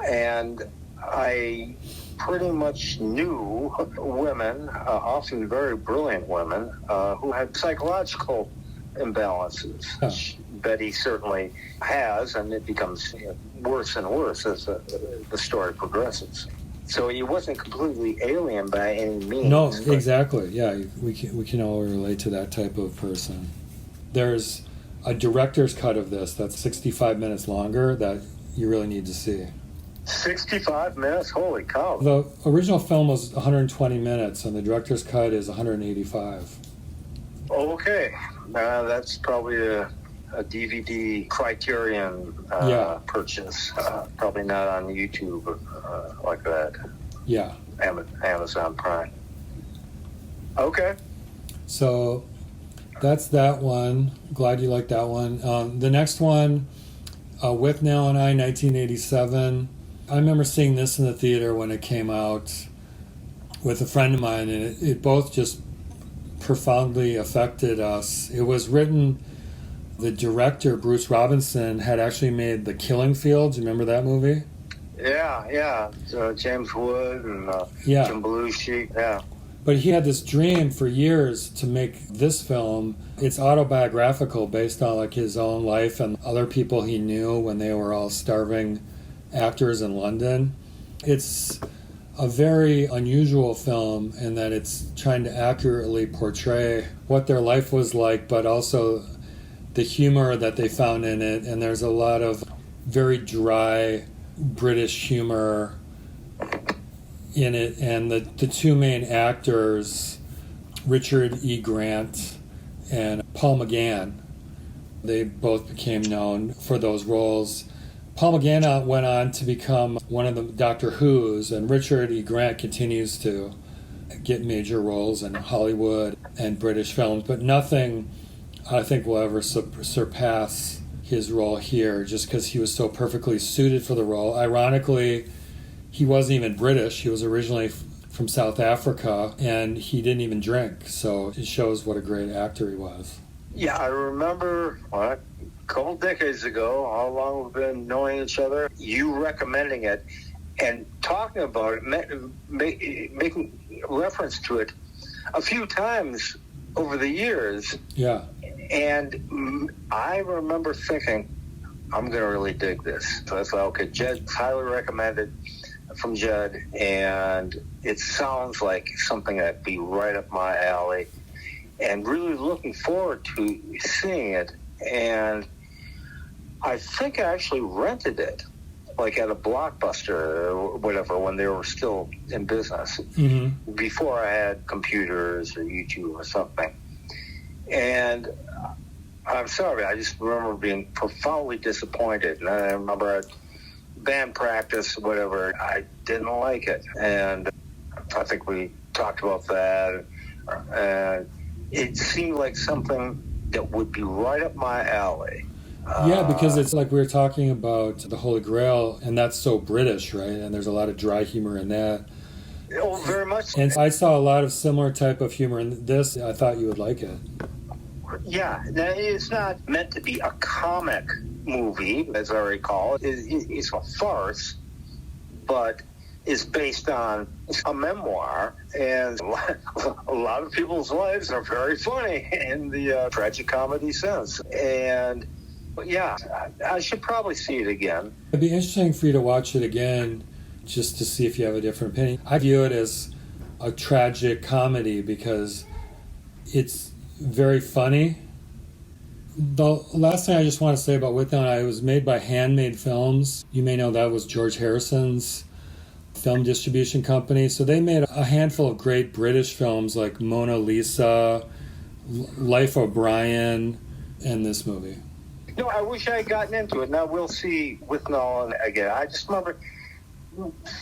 and I pretty much knew women, often very brilliant women, who had psychological imbalances.
Yeah.
Betty certainly has, and it becomes worse and worse as the story progresses. So he wasn't completely alien by any means.
No, exactly. Yeah, we can all relate to that type of person. There's a director's cut of this that's 65 minutes longer that you really need to see.
65 minutes? Holy cow.
The original film was 120 minutes, and the director's cut is 185.
Okay. That's probably a DVD Criterion purchase. Probably not on YouTube like that.
Yeah.
Amazon Prime. Okay.
So that's that one. Glad you liked that one. The next one, With Nell and I, 1987. I remember seeing this in the theater when it came out with a friend of mine, and it both just profoundly affected us. It was written, the director, Bruce Robinson, had actually made The Killing Fields. You remember that movie?
Yeah. James Wood and Jim Belushi. Yeah.
But he had this dream for years to make this film. It's autobiographical, based on like his own life and other people he knew when they were all starving actors in London. It's a very unusual film in that it's trying to accurately portray what their life was like, but also the humor that they found in it. And there's a lot of very dry British humor in it. And the two main actors, Richard E. Grant and Paul McGann, they both became known for those roles. Paul McGann went on to become one of the Doctor Who's, and Richard E. Grant continues to get major roles in Hollywood and British films, but nothing I think will ever surpass his role here, just because he was so perfectly suited for the role. Ironically, he wasn't even British. He was originally from South Africa, and he didn't even drink, so it shows what a great actor he was.
Yeah, I remember a couple decades ago, how long we've been knowing each other, you recommending it and talking about it, making reference to it a few times over the years.
Yeah.
And I remember thinking, I'm going to really dig this. So I thought, okay, Jed, highly recommended from Jed, and it sounds like something that'd be right up my alley. And really looking forward to seeing it. And I think I actually rented it, like at a Blockbuster or whatever, when they were still in business, before I had computers or YouTube or something. And I'm sorry, I just remember being profoundly disappointed. And I remember at band practice, whatever, I didn't like it. And I think we talked about that. And it seemed like something that would be right up my alley.
Yeah, because it's like we were talking about the Holy Grail, and that's so British, right? And there's a lot of dry humor in that.
Oh, very much.
And I saw a lot of similar type of humor in this. I thought you would like it.
Yeah, now it's not meant to be a comic movie, as I recall. It's a farce, but is based on a memoir, and a lot of people's lives are very funny in the tragic comedy sense. And yeah, I should probably see it again.
It'd be interesting for you to watch it again, just to see if you have a different opinion. I view it as a tragic comedy because it's very funny. The last thing I just want to say about With Nell and I, it was made by Handmade Films. You may know that was George Harrison's film distribution company. So they made a handful of great British films like Mona Lisa, Life of Brian, and this movie.
No, I wish I had gotten into it. Now we'll see With Nell again. I just remember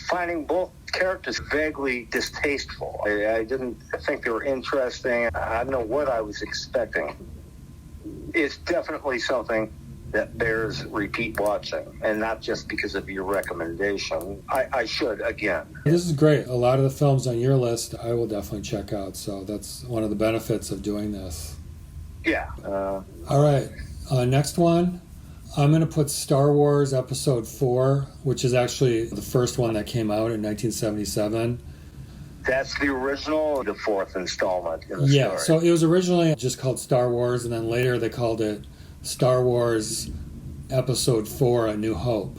finding both characters vaguely distasteful. I didn't think they were interesting. I don't know what I was expecting. It's definitely something that bears repeat watching, and not just because of your recommendation. I should, again.
This is great. A lot of the films on your list I will definitely check out, so that's one of the benefits of doing this.
Yeah.
All right, next one. I'm going to put Star Wars Episode 4, which is actually the first one that came out in 1977.
That's the original, the fourth installment in the
Yeah,
story.
so it was originally just called Star Wars, and then later they called it Star Wars Episode 4, A New Hope.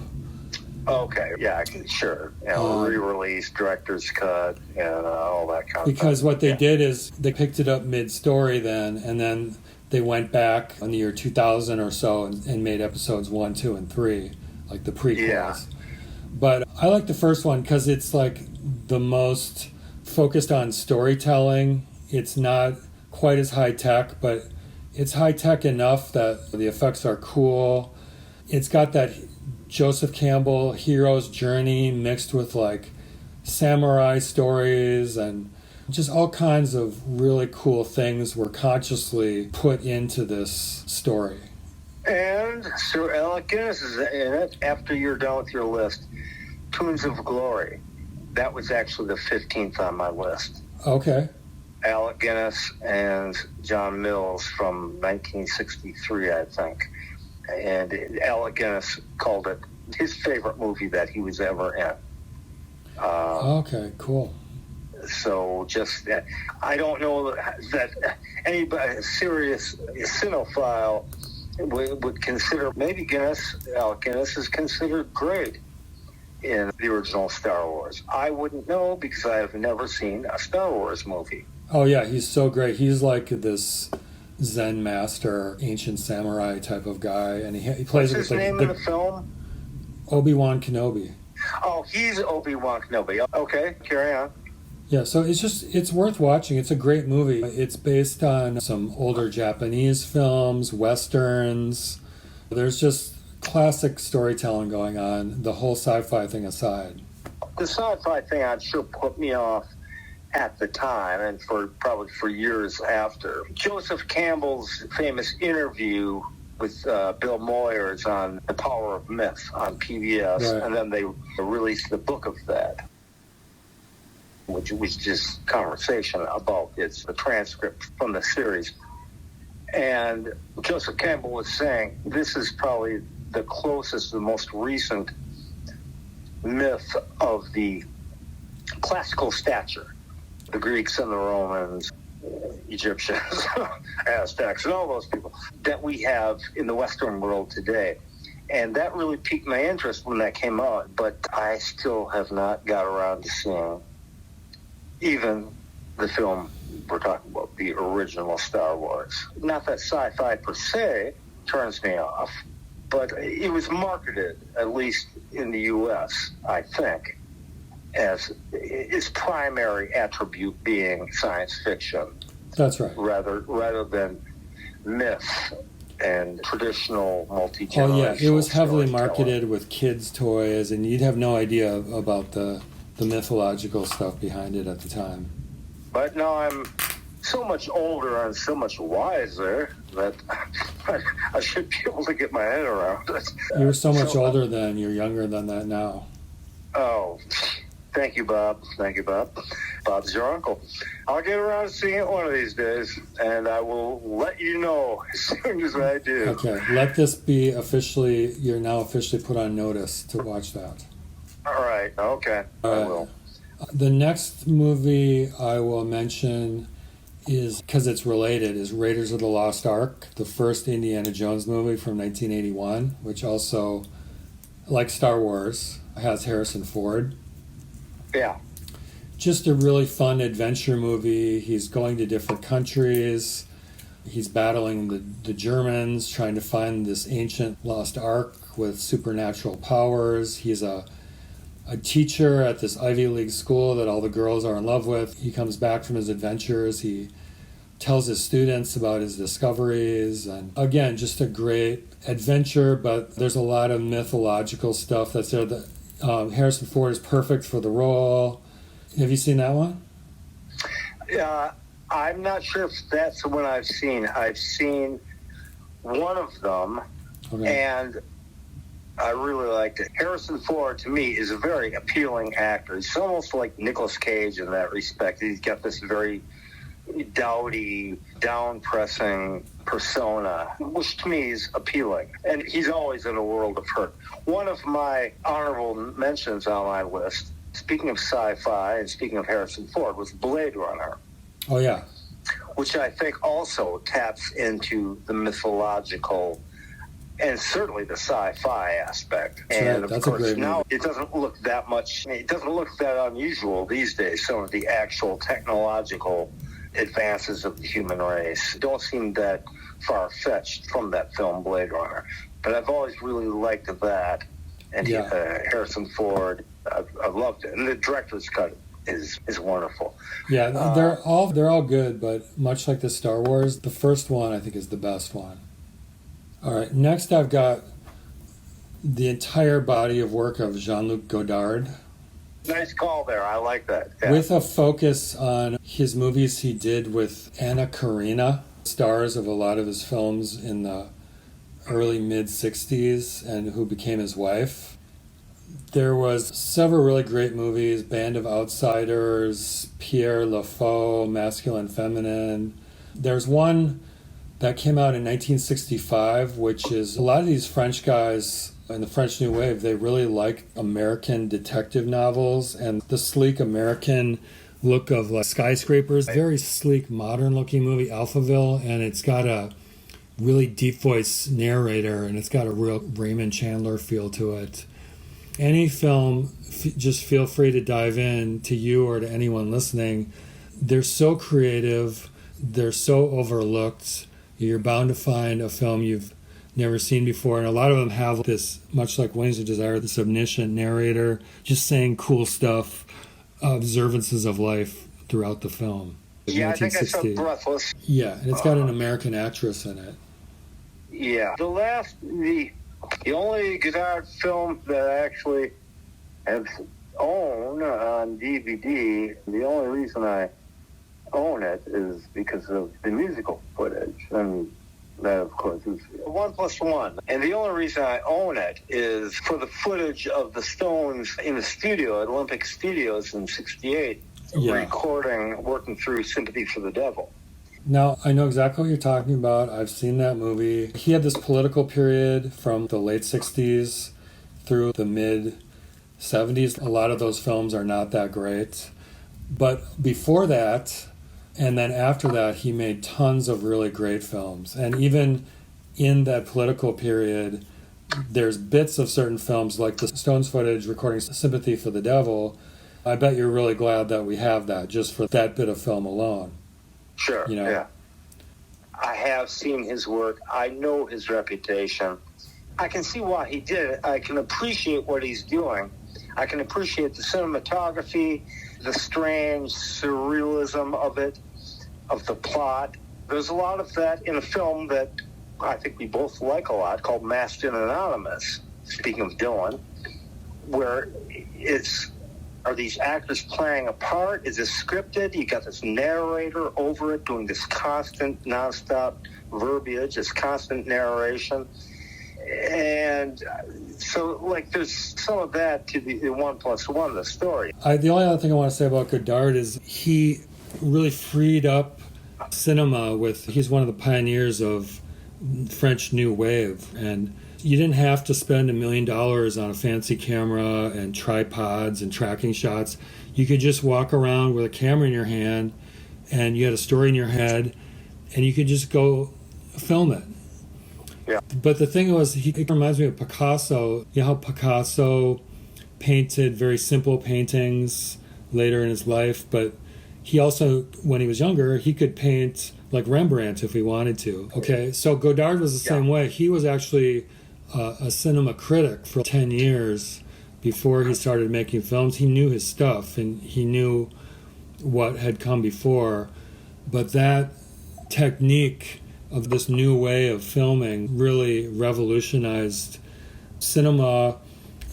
Okay, yeah, sure. Re-release, director's cut, and all that kind of
Because
stuff.
what they did is they picked it up mid-story then, and then they went back in the year 2000 or so and made episodes 1, 2, and 3, like the prequels.
Yeah.
But I like the first one because it's like the most focused on storytelling. It's not quite as high-tech, but it's high-tech enough that the effects are cool. It's got that Joseph Campbell hero's journey mixed with like samurai stories, and just all kinds of really cool things were consciously put into this story.
And Sir Alec Guinness is in it. After you're done with your list, Tunes of Glory. That was actually the 15th on my list.
Okay.
Alec Guinness and John Mills from 1963, I think. And Alec Guinness called it his favorite movie that he was ever in.
Okay, cool.
So just, I don't know that anybody, a serious cinephile would consider, maybe Alec Guinness is considered great in the original Star Wars. I wouldn't know because I have never seen a Star Wars movie.
Oh yeah, he's so great. He's like this Zen master, ancient samurai type of guy, and he plays
What's his
with
name in the film?
Obi-Wan Kenobi.
Oh, he's Obi-Wan Kenobi. Okay, carry on.
Yeah, so it's worth watching. It's a great movie. It's based on some older Japanese films, westerns. There's just classic storytelling going on, the whole sci-fi thing aside.
The sci-fi thing, I'm sure, put me off at the time and probably for years after. Joseph Campbell's famous interview with Bill Moyers on The Power of Myth on PBS,
right.
And then they released the book of that, which was just conversation about the transcript from the series. And Joseph Campbell was saying this is probably the closest, the most recent myth of the classical stature. The Greeks and the Romans, Egyptians, Aztecs, and all those people that we have in the Western world today. And that really piqued my interest when that came out, but I still have not got around to seeing even the film we're talking about, the original Star Wars. Not that sci-fi per se turns me off, but it was marketed, at least in the U.S., I think, as its primary attribute being science fiction.
That's right.
Rather than myth and traditional multi-generational.
Oh yeah, it was heavily
storytelling.
marketed with kids' toys, and you'd have no idea about the mythological stuff behind it at the time.
But now I'm so much older and so much wiser that I should be able to get my head around it.
You're so much older than you're younger than that now.
Oh, thank you, Bob. Thank you, Bob. Bob's your uncle. I'll get around to seeing it one of these days, and I will let you know as soon as I do.
Okay, let this be officially, you're now officially put on notice to watch that.
All right. Okay.
All right.
I will.
The next movie I will mention is, because it's related, is Raiders of the Lost Ark, the first Indiana Jones movie from 1981, which also, like Star Wars, has Harrison Ford.
Yeah.
Just a really fun adventure movie. He's going to different countries. He's battling the Germans, trying to find this ancient lost ark with supernatural powers. He's a teacher at this Ivy League school that all the girls are in love with. He comes back from his adventures. He tells his students about his discoveries. And again, just a great adventure, but there's a lot of mythological stuff that's there. Harrison Ford is perfect for the role. Have you seen that one?
I'm not sure if that's the one I've seen. I've seen one of them, and I really liked it. Harrison Ford, to me, is a very appealing actor. He's almost like Nicolas Cage in that respect. He's got this very dowdy, down-pressing persona, which to me is appealing. And he's always in a world of hurt. One of my honorable mentions on my list, speaking of sci-fi and speaking of Harrison Ford, was Blade Runner.
Oh, yeah.
Which I think also taps into the mythological and certainly the sci-fi aspect.
Sure,
and of
that's a
course,
great
now
movie.
it doesn't look that unusual these days. Some of the actual technological advances of the human race don't seem that far-fetched from that film Blade Runner. But I've always really liked that. And Harrison Ford, I've loved it. And the director's cut is wonderful.
Yeah, they're all good, but much like the Star Wars, the first one I think is the best one. All right, next I've got the entire body of work of Jean-Luc Godard.
Nice call there. I like that. Yeah.
With a focus on his movies he did with Anna Karina, stars of a lot of his films in the early mid-60s and who became his wife. There was several really great movies, Band of Outsiders, Pierre Le Faux, Masculine Feminine. There's one that came out in 1965, which is a lot of these French guys in the French New Wave, they really like American detective novels and the sleek American look of like skyscrapers. Very sleek, modern-looking movie, Alphaville, and it's got a really deep voice narrator, and it's got a real Raymond Chandler feel to it. Any film, just feel free to dive in, to you or to anyone listening. They're so creative, they're so overlooked. You're bound to find a film you've never seen before, and a lot of them have this, much like Wings of Desire, this omniscient narrator just saying cool stuff, observances of life throughout the film.
Yeah, I think I saw Breathless.
Yeah, and it's got an American actress in it.
Yeah. The only Godard film that I actually have owned on DVD, the only reason I own it is because of the musical footage, and that of course is 1+1. And the only reason I own it is for the footage of the Stones in the studio at Olympic Studios in '68, working through Sympathy for the Devil.
Now, I know exactly what you're talking about. I've seen that movie. He had this political period from the late 60s through the mid 70s. A lot of those films are not that great. But before that, and then after that, he made tons of really great films. And even in that political period, there's bits of certain films, like the Stones footage recording Sympathy for the Devil. I bet you're really glad that we have that, just for that bit of film alone.
Sure, yeah. I have seen his work. I know his reputation. I can see why he did it. I can appreciate what he's doing. I can appreciate the cinematography, the strange surrealism of it, of the plot. There's a lot of that in a film that I think we both like a lot, called Masked and Anonymous, speaking of Dylan, where are these actors playing a part? Is this scripted? You got this narrator over it doing this constant, nonstop verbiage, this constant narration. And so, like, there's some of that to the 1+1, the story.
The only other thing I want to say about Godard is he really freed up cinema he's one of the pioneers of French New Wave. And you didn't have to spend $1 million on a fancy camera and tripods and tracking shots. You could just walk around with a camera in your hand, and you had a story in your head, and you could just go film it.
Yeah.
But the thing was, he reminds me of Picasso. You know how Picasso painted very simple paintings later in his life, but he also, when he was younger, he could paint like Rembrandt if he wanted to. Okay, so Godard was the same way. He was actually a cinema critic for 10 years before he started making films. He knew his stuff, and he knew what had come before. But that technique of this new way of filming really revolutionized cinema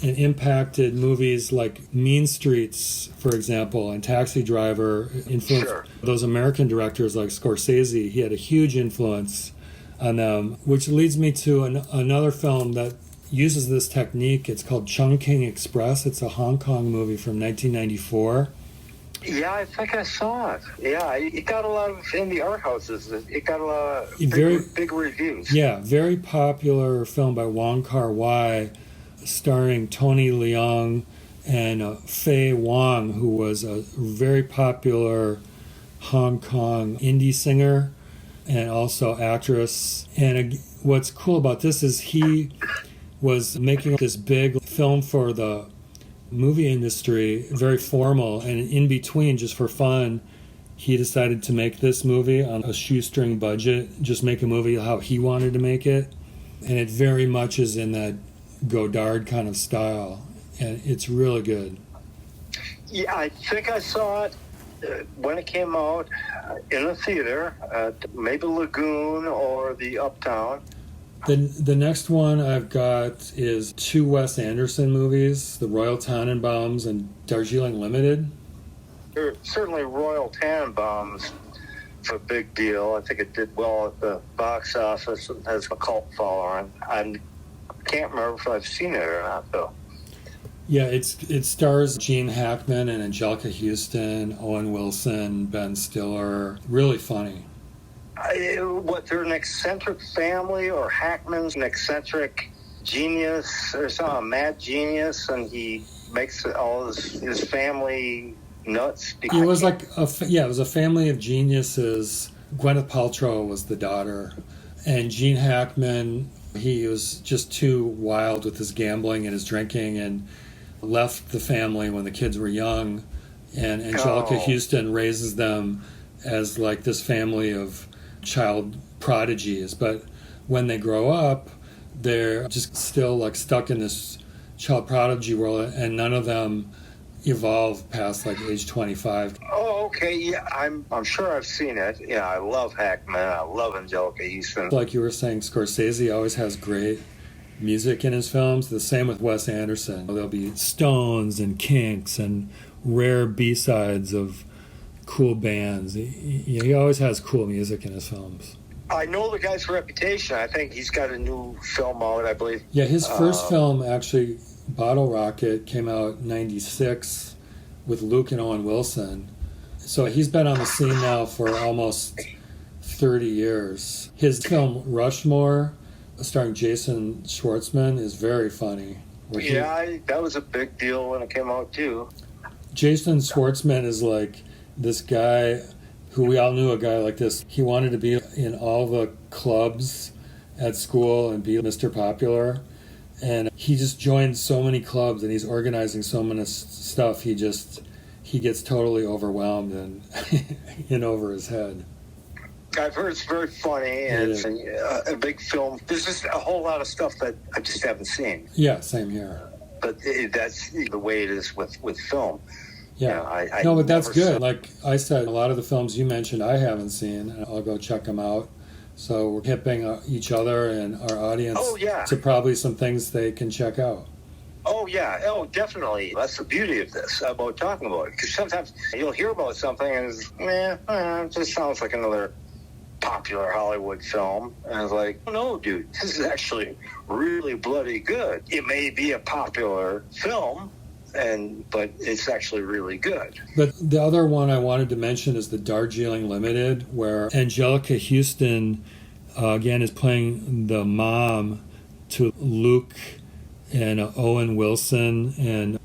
and impacted movies like Mean Streets, for example, and Taxi Driver, influenced those American directors like Scorsese. He had a huge influence on them, which leads me to another film that uses this technique. It's called Chungking Express. It's a Hong Kong movie from 1994.
Yeah, I think I saw it. Yeah, it got a lot of, in the art houses, it got a lot of big reviews.
Yeah, very popular film by Wong Kar-wai, starring Tony Leung and Faye Wong, who was a very popular Hong Kong indie singer and also actress. And what's cool about this is he was making this big film for the movie industry, very formal, and in between, just for fun, he decided to make this movie on a shoestring budget, just make a movie how he wanted to make it. And it very much is in that Godard kind of style, and it's really good.
Yeah, I think I saw it when it came out in a theater at maybe Lagoon or the Uptown.
The next one I've got is two Wes Anderson movies, The Royal Tenenbaums and Darjeeling Limited.
Certainly Royal Tenenbaums is a big deal. I think it did well at the box office. It has a cult following. I can't remember if I've seen it or not, though.
Yeah, it stars Gene Hackman and Angelica Houston, Owen Wilson, Ben Stiller. Really funny.
They're an eccentric family, or Hackman's an eccentric genius or something, a mad genius, and he makes all his family nuts.
It was like it was a family of geniuses. Gwyneth Paltrow was the daughter, and Gene Hackman, he was just too wild with his gambling and his drinking and left the family when the kids were young, and Angelica Houston raises them as like this family of child prodigies, but when they grow up, they're just still like stuck in this child prodigy world, and none of them evolve past like age 25.
Oh, okay. Yeah, I'm sure I've seen it. Yeah, I love Hackman. I love Angelica Houston.
Like you were saying, Scorsese always has great music in his films. The same with Wes Anderson. There'll be Stones and Kinks and rare B-sides of cool bands. He always has cool music in his films.
I know the guy's reputation. I think he's got a new film out, I believe.
Yeah, his first film, actually, Bottle Rocket, came out in 96 with Luke and Owen Wilson. So he's been on the scene now for almost 30 years. His film Rushmore, starring Jason Schwartzman, is very funny.
That was a big deal when it came out, too.
Jason Schwartzman is like this guy who we all knew a guy like this. He wanted to be in all the clubs at school and be Mr. Popular. And he just joined so many clubs and he's organizing so much stuff. He gets totally overwhelmed and in over his head.
I've heard it's very funny and it's a big film. There's just a whole lot of stuff that I just haven't seen.
Yeah, same here.
But that's the way it is with film.
Yeah, no, but that's good. Like I said, a lot of the films you mentioned I haven't seen, and I'll go check them out. So we're hipping each other and our audience to probably some things they can check out.
Oh, yeah. Oh, definitely. That's the beauty of this, about talking about it. Because sometimes you'll hear about something and it's, it just sounds like another popular Hollywood film. And it's like, no, dude, this is actually really bloody good. It may be a popular film, but it's actually really good.
But the other one I wanted to mention is the Darjeeling Limited, where Angelica Houston, again, is playing the mom to Luke and Owen Wilson and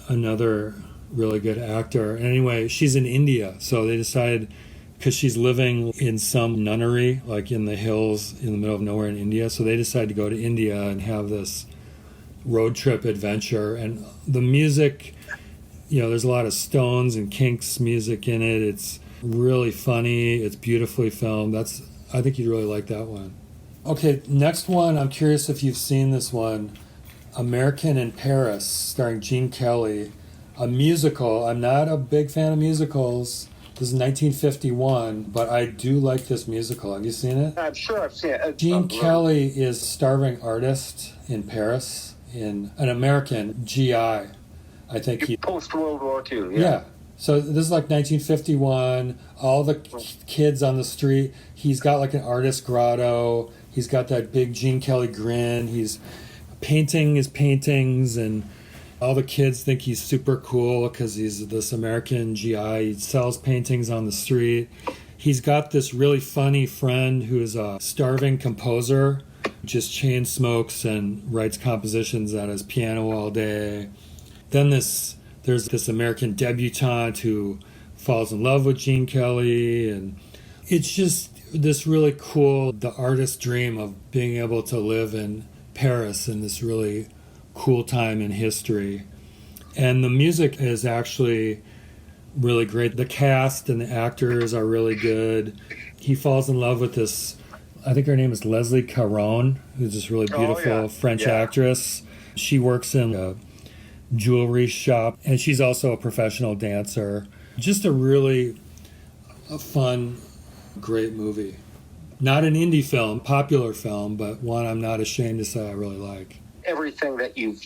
another really good actor. Anyway, she's in India, so they decided, because she's living in some nunnery, like in the hills in the middle of nowhere in India, so they decided to go to India and have this road trip adventure. And the music, there's a lot of Stones and Kinks music in it. It's really funny. It's beautifully filmed. I think you'd really like that one. Okay, next one, I'm curious if you've seen this one, American in Paris, starring Gene Kelly, a musical. I'm not a big fan of musicals. This is 1951, but I do like this musical. Have you seen it?
I'm sure I've seen it.
Gene Kelly is starving artist in Paris in an American GI. I think he...
Post World War II,
Yeah. So this is like 1951, all the kids on the street. He's got like an artist grotto. He's got that big Gene Kelly grin. He's painting his paintings, and all the kids think he's super cool because he's this American GI. He sells paintings on the street. He's got this really funny friend who is a starving composer, just chain smokes and writes compositions at his piano all day. Then there's this American debutante who falls in love with Gene Kelly, and it's just this really cool, the artist's dream of being able to live in Paris in this really cool time in history. And the music is actually really great. The cast and the actors are really good. He falls in love with this, I think her name is Leslie Caron, who's this really beautiful French actress. She works in a jewelry shop, and she's also a professional dancer. Just a fun, great movie. Not an indie film, popular film, but one I'm not ashamed to say I really like.
Everything that you've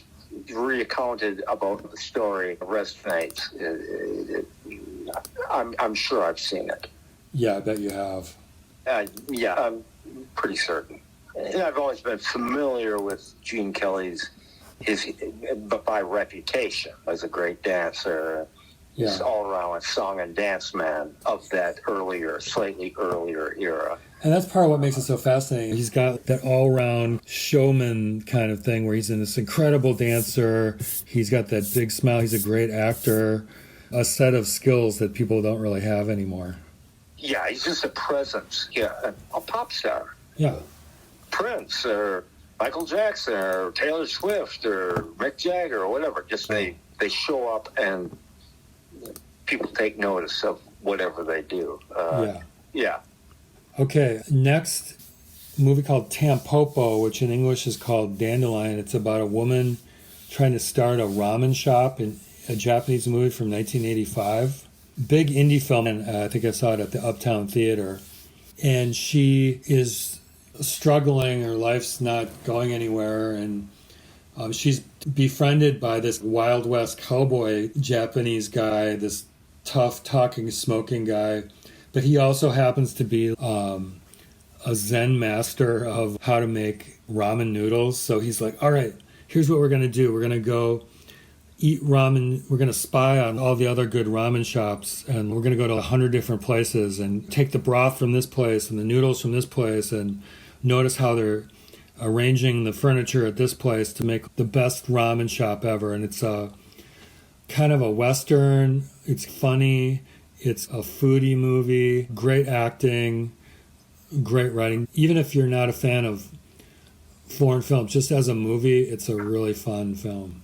recounted about the story resonates. I'm sure I've seen it.
Yeah, I bet you have.
Yeah, I'm pretty certain. And I've always been familiar with Gene Kelly's, but by reputation as a great dancer. He's all-around song and dance man of that slightly earlier era.
And that's part of what makes it so fascinating. He's got that all-around showman kind of thing where he's this incredible dancer. He's got that big smile. He's a great actor. A set of skills that people don't really have anymore.
Yeah, he's just a presence. Yeah, a pop star.
Yeah.
Prince or Michael Jackson or Taylor Swift or Mick Jagger or whatever. Just they show up and people take notice of whatever they do. Yeah.
Okay, next movie called Tampopo, which in English is called Dandelion. It's about a woman trying to start a ramen shop in a Japanese movie from 1985. Big indie film, and I think I saw it at the Uptown Theater. And she is struggling, her life's not going anywhere, and she's befriended by this Wild West cowboy Japanese guy, this tough talking, smoking guy. But he also happens to be a Zen master of how to make ramen noodles. So he's like, all right, here's what we're going to do. We're going to go eat ramen. We're going to spy on all the other good ramen shops. And we're going to go to 100 different places and take the broth from this place and the noodles from this place and notice how they're arranging the furniture at this place to make the best ramen shop ever. And it's a kind of a Western. It's funny. It's a foodie movie, great acting, great writing. Even if you're not a fan of foreign films, just as a movie, it's a really fun film.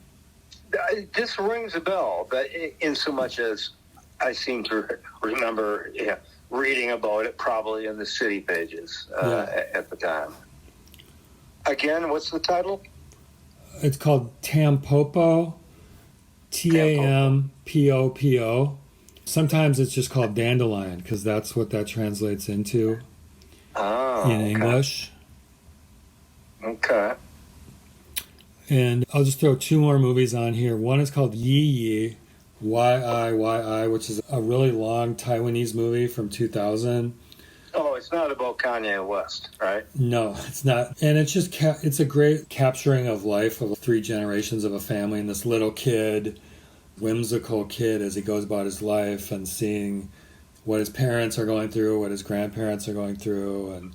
This rings a bell, but in so much as I seem to remember reading about it probably in the city pages at the time. Again, what's the title?
It's called Tampopo, Tampopo. Sometimes it's just called Dandelion because that's what that translates into in English.
Okay.
And I'll just throw two more movies on here. One is called Yi Yi, Y-I-Y-I, which is a really long Taiwanese movie from 2000.
Oh, it's not about Kanye West, right?
No, it's not. And it's just it's a great capturing of life of 3 generations of a family and this little kid, whimsical kid as he goes about his life and seeing what his parents are going through, what his grandparents are going through. And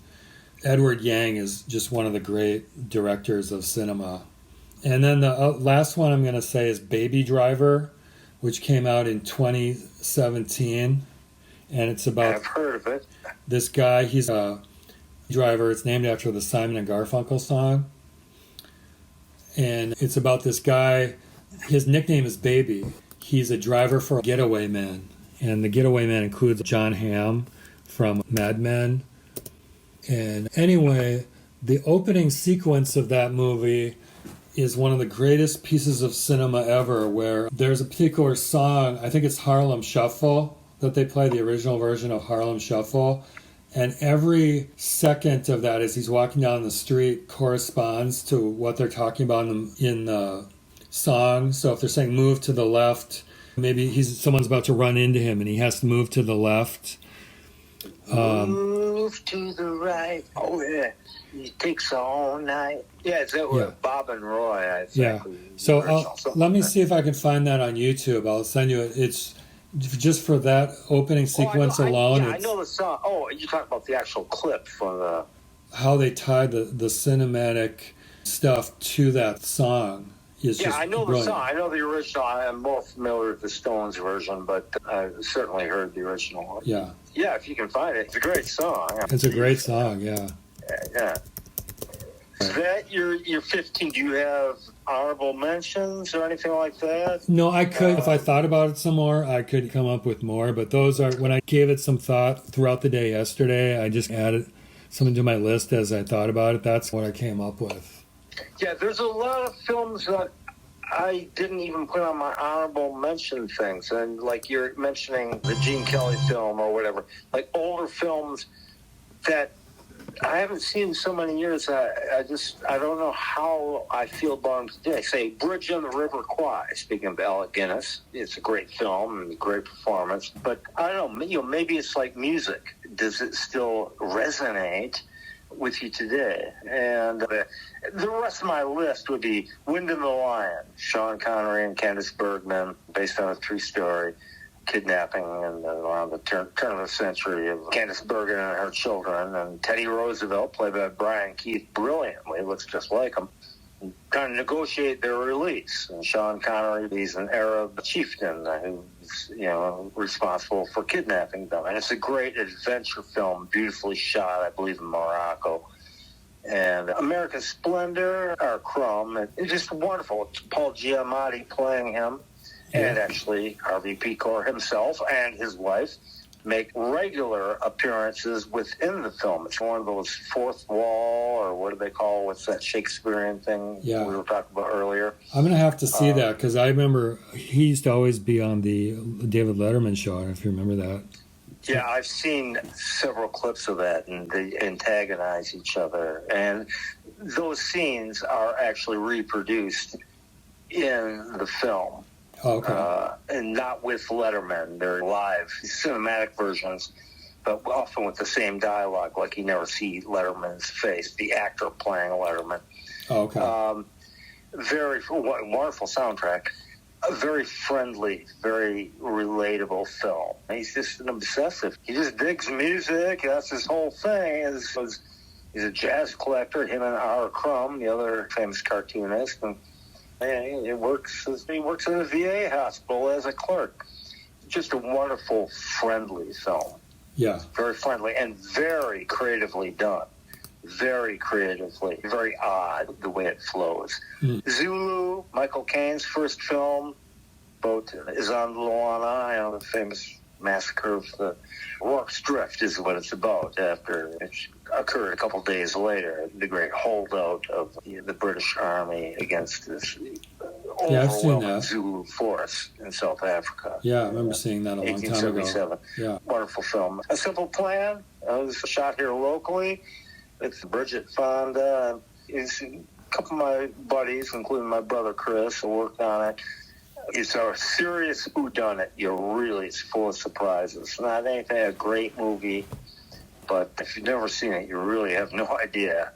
Edward Yang is just one of the great directors of cinema. And then the last one I'm going to say is Baby Driver, which came out in 2017. And it's about...
I've heard of it.
This guy, he's a driver. It's named after the Simon and Garfunkel song. And it's about this guy. His nickname is Baby. He's a driver for Getaway Man. And the Getaway Man includes John Hamm from Mad Men. And anyway, the opening sequence of that movie is one of the greatest pieces of cinema ever, where there's a particular song, I think it's Harlem Shuffle, that they play, the original version of Harlem Shuffle. And every second of that as he's walking down the street corresponds to what they're talking about in the song. So if they're saying move to the left, maybe someone's about to run into him and he has to move to the left.
Move to the right. Oh, yeah. It takes all night. Yeah, it's that with Bob and Roy, I think.
Yeah. So let me see if I can find that on YouTube. I'll send you it. It's just for that opening sequence alone.
I know the song. Oh, you talk about the actual clip from the...
How they tied the cinematic stuff to that song.
I know
brilliant.
The song. I know the original. I'm more familiar with the Stones version, but I certainly heard the original.
Yeah.
Yeah, if you can find it. It's a great song.
It's a great song, yeah.
Yeah. Is that your 15? Do you have honorable mentions or anything like that?
No, I could. If I thought about it some more, I could come up with more. But those are, when I gave it some thought throughout the day yesterday, I just added something to my list as I thought about it. That's what I came up with.
Yeah, there's a lot of films that I didn't even put on my honorable mention things. And like you're mentioning the Gene Kelly film or whatever, like older films that I haven't seen in so many years. I don't know how I feel about them today. Say Bridge on the River Kwai, speaking of Alec Guinness. It's a great film and a great performance. But I don't know, maybe it's like music. Does it still resonate with you today? And the rest of my list would be Wind in the Lion, Sean Connery and Candice Bergman, based on a true story. Kidnapping and around the turn of the century of Candice Bergen and her children, and Teddy Roosevelt, played by Brian Keith, brilliantly, looks just like him, kind of negotiate their release. And Sean Connery, he's an Arab chieftain who's responsible for kidnapping them. And it's a great adventure film, beautifully shot, I believe, in Morocco. And American Splendor, or Crumb, it's just wonderful. It's Paul Giamatti playing him. And actually, Harvey Pekor himself and his wife make regular appearances within the film. It's one of those fourth wall, or what do they call, what's that Shakespearean thing we were talking about earlier?
I'm going to have to see that, because I remember he used to always be on the David Letterman show, if you remember that.
Yeah, I've seen several clips of that, and they antagonize each other. And those scenes are actually reproduced in the film.
Okay.
And not with Letterman. They're live cinematic versions, but often with the same dialogue, like you never see Letterman's face, the actor playing Letterman.
Okay.
Very wonderful soundtrack. A very friendly, very relatable film. He's just an obsessive. He just digs music. That's his whole thing. He's a jazz collector, him and R. Crumb, the other famous cartoonist, and he works in a VA hospital as a clerk. Just a wonderful, friendly film.
Yeah.
Very friendly and very creatively done. Very creatively. Very odd the way it flows. Zulu, Michael Caine's first film, boat is on Luana, the famous massacre of the Rorke's Drift is what it's about, after it occurred a couple days later, the great holdout of the British Army against this overwhelming Zulu force in South Africa.
Yeah, I remember seeing that a long time ago.
1877.
Yeah.
Wonderful film. A Simple Plan was shot here locally. It's Bridget Fonda. It's a couple of my buddies, including my brother Chris, who worked on it. It's a serious whodunit. It's full of surprises. Not anything a great movie, but if you've never seen it, you really have no idea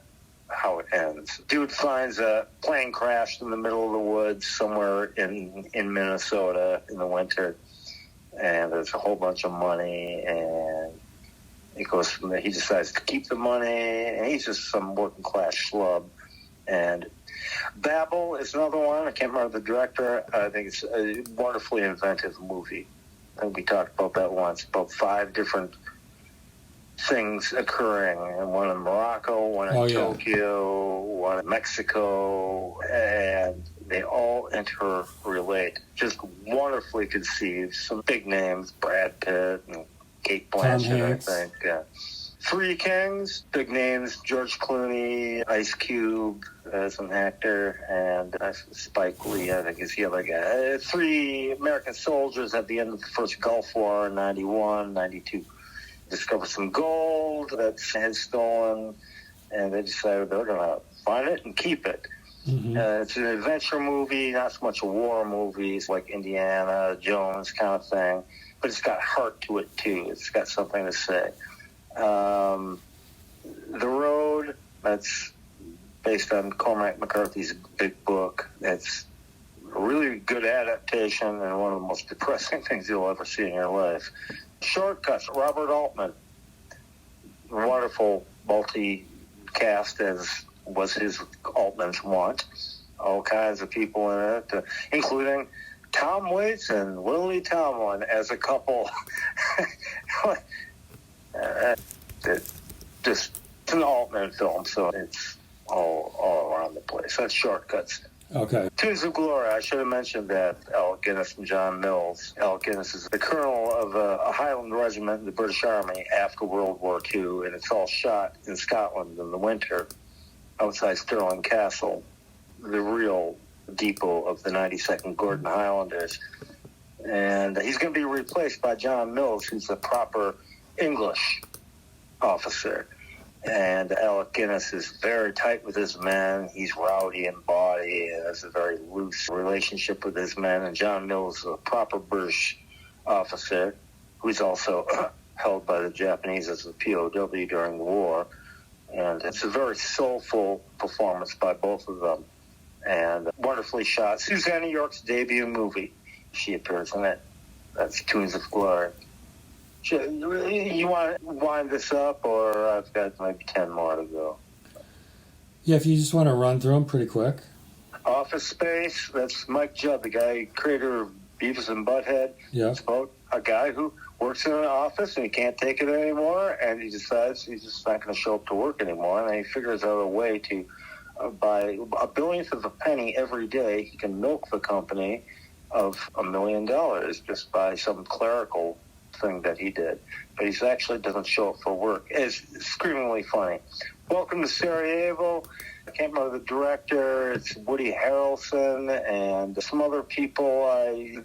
how it ends. Dude finds a plane crashed in the middle of the woods somewhere in Minnesota in the winter, and there's a whole bunch of money, and it goes from there. He decides to keep the money, and he's just some working class schlub. And Babel is another one. I can't remember the director. I think it's a wonderfully inventive movie. I think we talked about that once, about 5 different things occurring, and one in Morocco, one in Tokyo, one in Mexico, and they all interrelate. Just wonderfully conceived. Some big names, Brad Pitt and Kate Blanchett, I think. Yeah. 3 Kings, big names, George Clooney, Ice Cube as an actor, and Spike Lee, I think, is the other guy. 3 American soldiers at the end of the first Gulf War in 91, 92. discover some gold that's been stolen, and they decided they're going to find it and keep it.
Mm-hmm.
It's an adventure movie, not so much a war movie. It's like Indiana Jones kind of thing, but it's got heart to it too. It's got something to say. The Road, that's based on Cormac McCarthy's big book. It's a really good adaptation and one of the most depressing things you'll ever see in your life. Shortcuts, Robert Altman. Wonderful multi-cast, as was his Altman's want. All kinds of people in it, including Tom Waits and Lily Tomlin as a couple. It's an Altman film, so it's all around the place. That's Shortcuts.
Okay.
Tunes of Glory, I should have mentioned that. Alec Guinness and John Mills. Alec Guinness is the colonel of a Highland regiment in the British Army after World War II, and it's all shot in Scotland in the winter outside Stirling Castle, the real depot of the 92nd Gordon Highlanders. And he's going to be replaced by John Mills, who's a proper English officer. And Alec Guinness is very tight with his men. He's rowdy in body and has a very loose relationship with his men. And John Mills is a proper British officer who's also held by the Japanese as a POW during the war. And it's a very soulful performance by both of them. And wonderfully shot. Suzanne York's debut movie. She appears in it. That's Tunes of Glory. You want to wind this up, or I've got maybe 10 more to go?
Yeah, if you just want to run through them pretty quick.
Office Space, that's Mike Judd, the guy, creator of Beavis and Butthead.
Yeah.
It's about a guy who works in an office and he can't take it anymore, and he decides he's just not going to show up to work anymore, and he figures out a way to, by a billionth of a penny every day, he can milk the company of $1 million just by some clerical thing that he did. But he actually doesn't show up for work. It's screamingly funny. Welcome to Sarajevo. I can't remember the director. It's Woody Harrelson and some other people.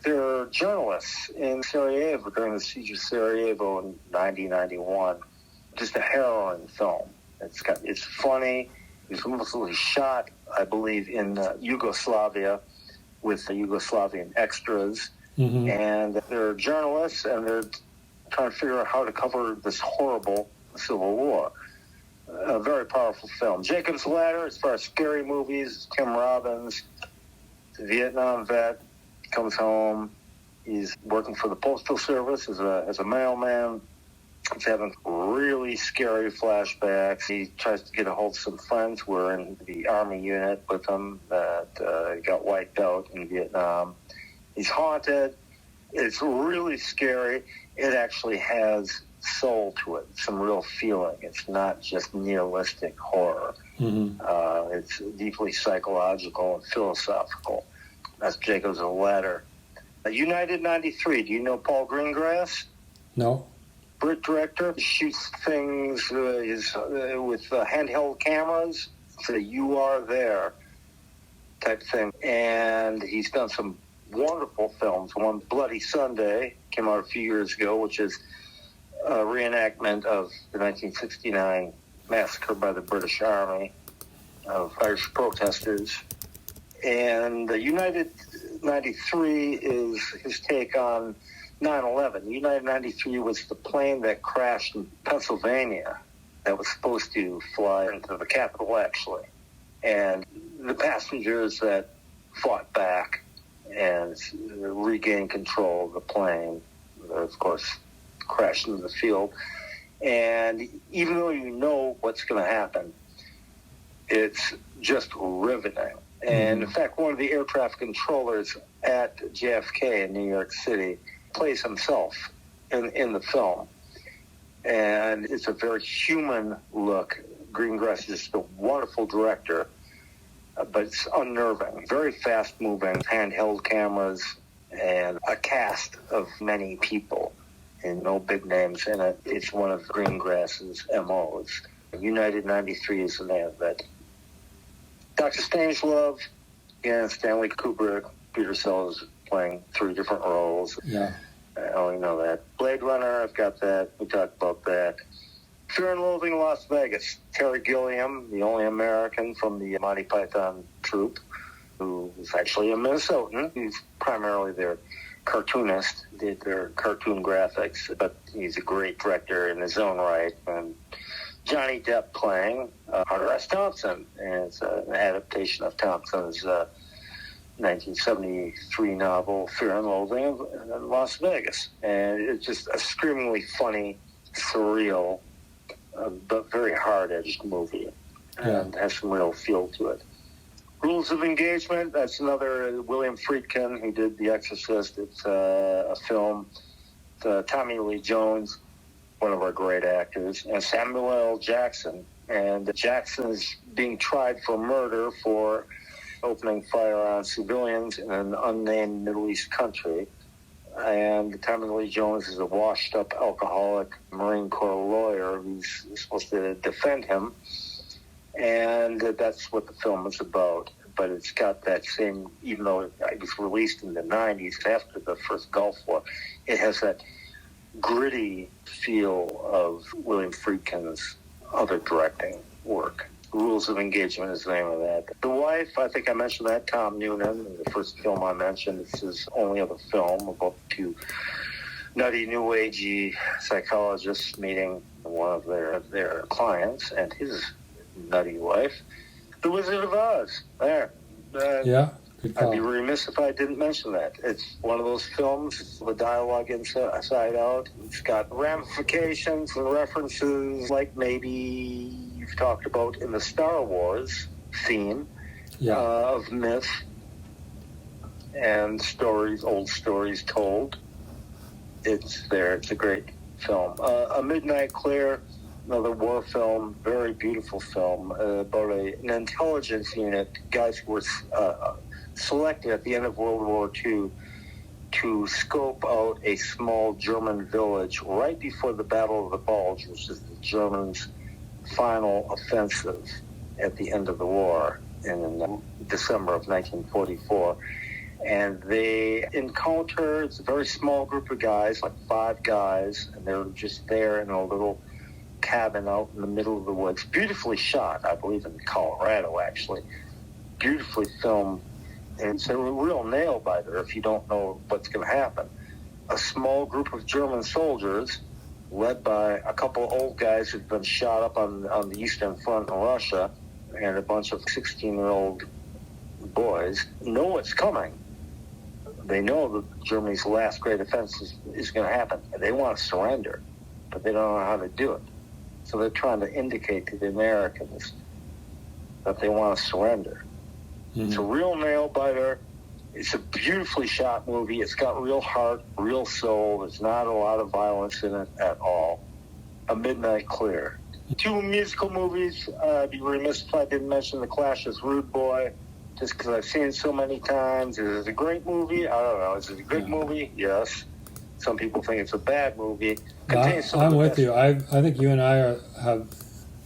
They're journalists in Sarajevo during the siege of Sarajevo in 1991. Just a harrowing film. It's funny. It's mostly shot, I believe, in Yugoslavia with the Yugoslavian extras.
Mm-hmm.
And they're journalists, and they're trying to figure out how to cover this horrible civil war. A very powerful film. Jacob's Ladder, as far as scary movies, Tim Robbins, the Vietnam vet, comes home. He's working for the Postal Service as a mailman. He's having really scary flashbacks. He tries to get a hold of some friends who are in the Army unit with him that got wiped out in Vietnam. He's haunted. It's really scary. It actually has soul to it, some real feeling. It's not just nihilistic horror.
Mm-hmm.
It's deeply psychological and philosophical. That's Jacob's Ladder. United 93. Do you know Paul Greengrass?
No.
Brit director. He shoots things with handheld cameras. It's a "you are there" type thing. And he's done some wonderful films. One, Bloody Sunday, came out a few years ago, which is a reenactment of the 1969 massacre by the British Army of Irish protesters. And United 93 is his take on 9/11. United 93 was the plane that crashed in Pennsylvania that was supposed to fly into the Capitol, actually. And the passengers that fought back and regained control of the plane, of course, crashed into the field. And even though you know what's going to happen, it's just riveting. And in fact, one of the air traffic controllers at JFK in New York City plays himself in the film. And it's a very human look. Greengrass is just a wonderful director, but it's unnerving. Very fast-moving, handheld cameras, and a cast of many people, and no big names in it. It's one of Greengrass's MOs. United 93 is the name of it. Dr. Strangelove, again, Stanley Kubrick, Peter Sellers playing 3 different roles.
Yeah.
I only know that. Blade Runner, I've got that. We talked about that. Fear and Loathing in Las Vegas. Terry Gilliam, the only American from the Monty Python troupe, who is actually a Minnesotan. He's primarily their cartoonist, did their cartoon graphics, but he's a great director in his own right. And Johnny Depp playing Hunter S. Thompson, and it's an adaptation of Thompson's 1973 novel Fear and Loathing in Las Vegas. And it's just a screamingly funny, surreal, but very hard-edged movie, and has some real feel to it. Rules of Engagement, that's another William Friedkin who did The Exorcist. It's a film. Tommy Lee Jones, one of our great actors, and Samuel L. Jackson. And Jackson is being tried for murder for opening fire on civilians in an unnamed Middle East country. And Tommy Lee Jones is a washed-up alcoholic Marine Corps lawyer who's supposed to defend him. And that's what the film is about. But it's got that same, even though it was released in the 90s after the first Gulf War, it has that gritty feel of William Friedkin's other directing work. Rules of Engagement is the name of that. The Wife, I think I mentioned that, Tom Noonan, the first film I mentioned. It's his only other film about two nutty, new agey psychologists meeting one of their clients and his nutty wife. The Wizard of Oz. There.
Yeah, good call.
I'd be remiss if I didn't mention that. It's one of those films, the dialogue inside out. It's got ramifications and references like maybe you've talked about in the Star Wars theme of myth and stories, old stories told. It's there. It's a great film. A Midnight Clear, another war film, very beautiful film about an intelligence unit, guys who were selected at the end of World War II to scope out a small German village right before the Battle of the Bulge, which is the Germans' final offensive at the end of the war in December of 1944. And they encounter, it's a very small group of guys, like 5 guys, and they're just there in a little cabin out in the middle of the woods. Beautifully shot, I believe in Colorado, actually. Beautifully filmed. And it's a real nail-biter if you don't know what's going to happen. A small group of German soldiers, led by a couple of old guys who've been shot up on the Eastern Front in Russia, and a bunch of 16-year-old boys, know what's coming. They know that Germany's last great offense is going to happen, and they want to surrender, but they don't know how to do it. So they're trying to indicate to the Americans that they want to surrender. Mm-hmm. It's a real nail-biter. It's a beautifully shot movie. It's got real heart, real soul. There's not a lot of violence in it at all. A Midnight Clear. 2 musical movies. I'd be remiss if I didn't mention The Clash's Rude Boy, just because I've seen it so many times. Is it a great movie? I don't know. Is it a good movie? Yes. Some people think it's a bad movie.
I'm with you. I think you and I have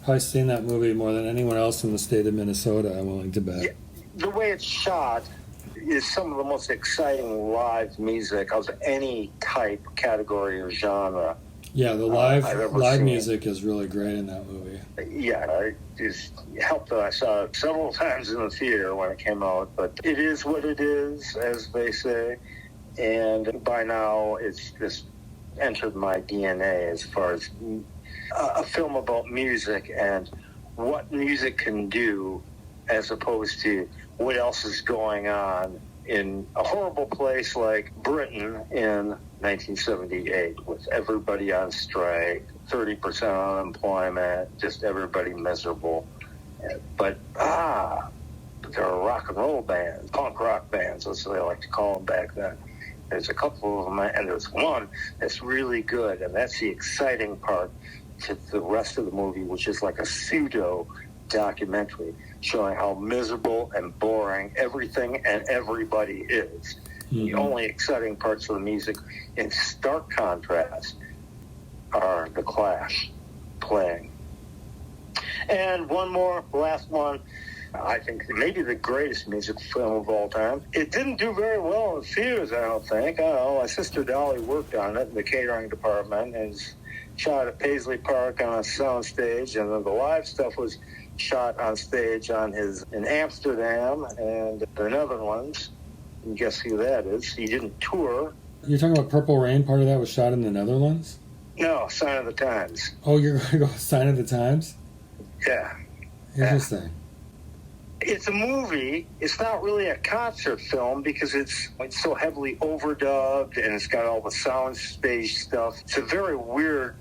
probably seen that movie more than anyone else in the state of Minnesota, I'm willing to bet.
Yeah, the way it's shot is some of the most exciting live music of any type, category, or genre.
Yeah, the live music is really great in that movie.
Yeah, it just helped that I saw it several times in the theater when it came out. But it is what it is, as they say. And by now, it's just entered my DNA as far as a film about music and what music can do as opposed to what else is going on in a horrible place like Britain in 1978 with everybody on strike, 30% unemployment, just everybody miserable. But there are rock and roll bands, punk rock bands, as they like to call them back then. There's a couple of them, and there's one that's really good, and that's the exciting part to the rest of the movie, which is like a pseudo-documentary showing how miserable and boring everything and everybody is. Mm-hmm. The only exciting parts of the music, in stark contrast, are the Clash playing. And one more, last one, I think maybe the greatest music film of all time. It didn't do very well in theaters, I don't think. I don't know. My sister Dolly worked on it in the catering department and shot at Paisley Park on a sound stage, and then the live stuff was shot on stage in Amsterdam and the Netherlands. And guess who that is? He didn't tour.
You're talking about Purple Rain, part of that was shot in the Netherlands?
No, Sign of the Times.
Oh, you're going to go Sign of the Times?
Yeah.
Interesting.
Yeah. It's a movie. It's not really a concert film because it's so heavily overdubbed and it's got all the sound stage stuff. It's a very weird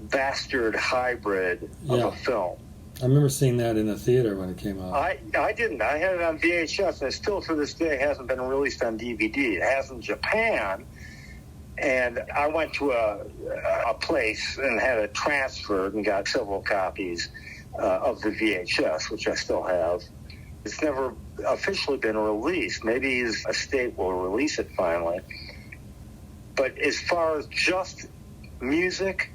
bastard hybrid of a film.
I remember seeing that in the theater when it came out.
I didn't. I had it on VHS, and it still to this day hasn't been released on DVD. It has in Japan, and I went to a place and had it transferred and got several copies of the VHS, which I still have. It's never officially been released. Maybe his estate will release it finally. But as far as just music,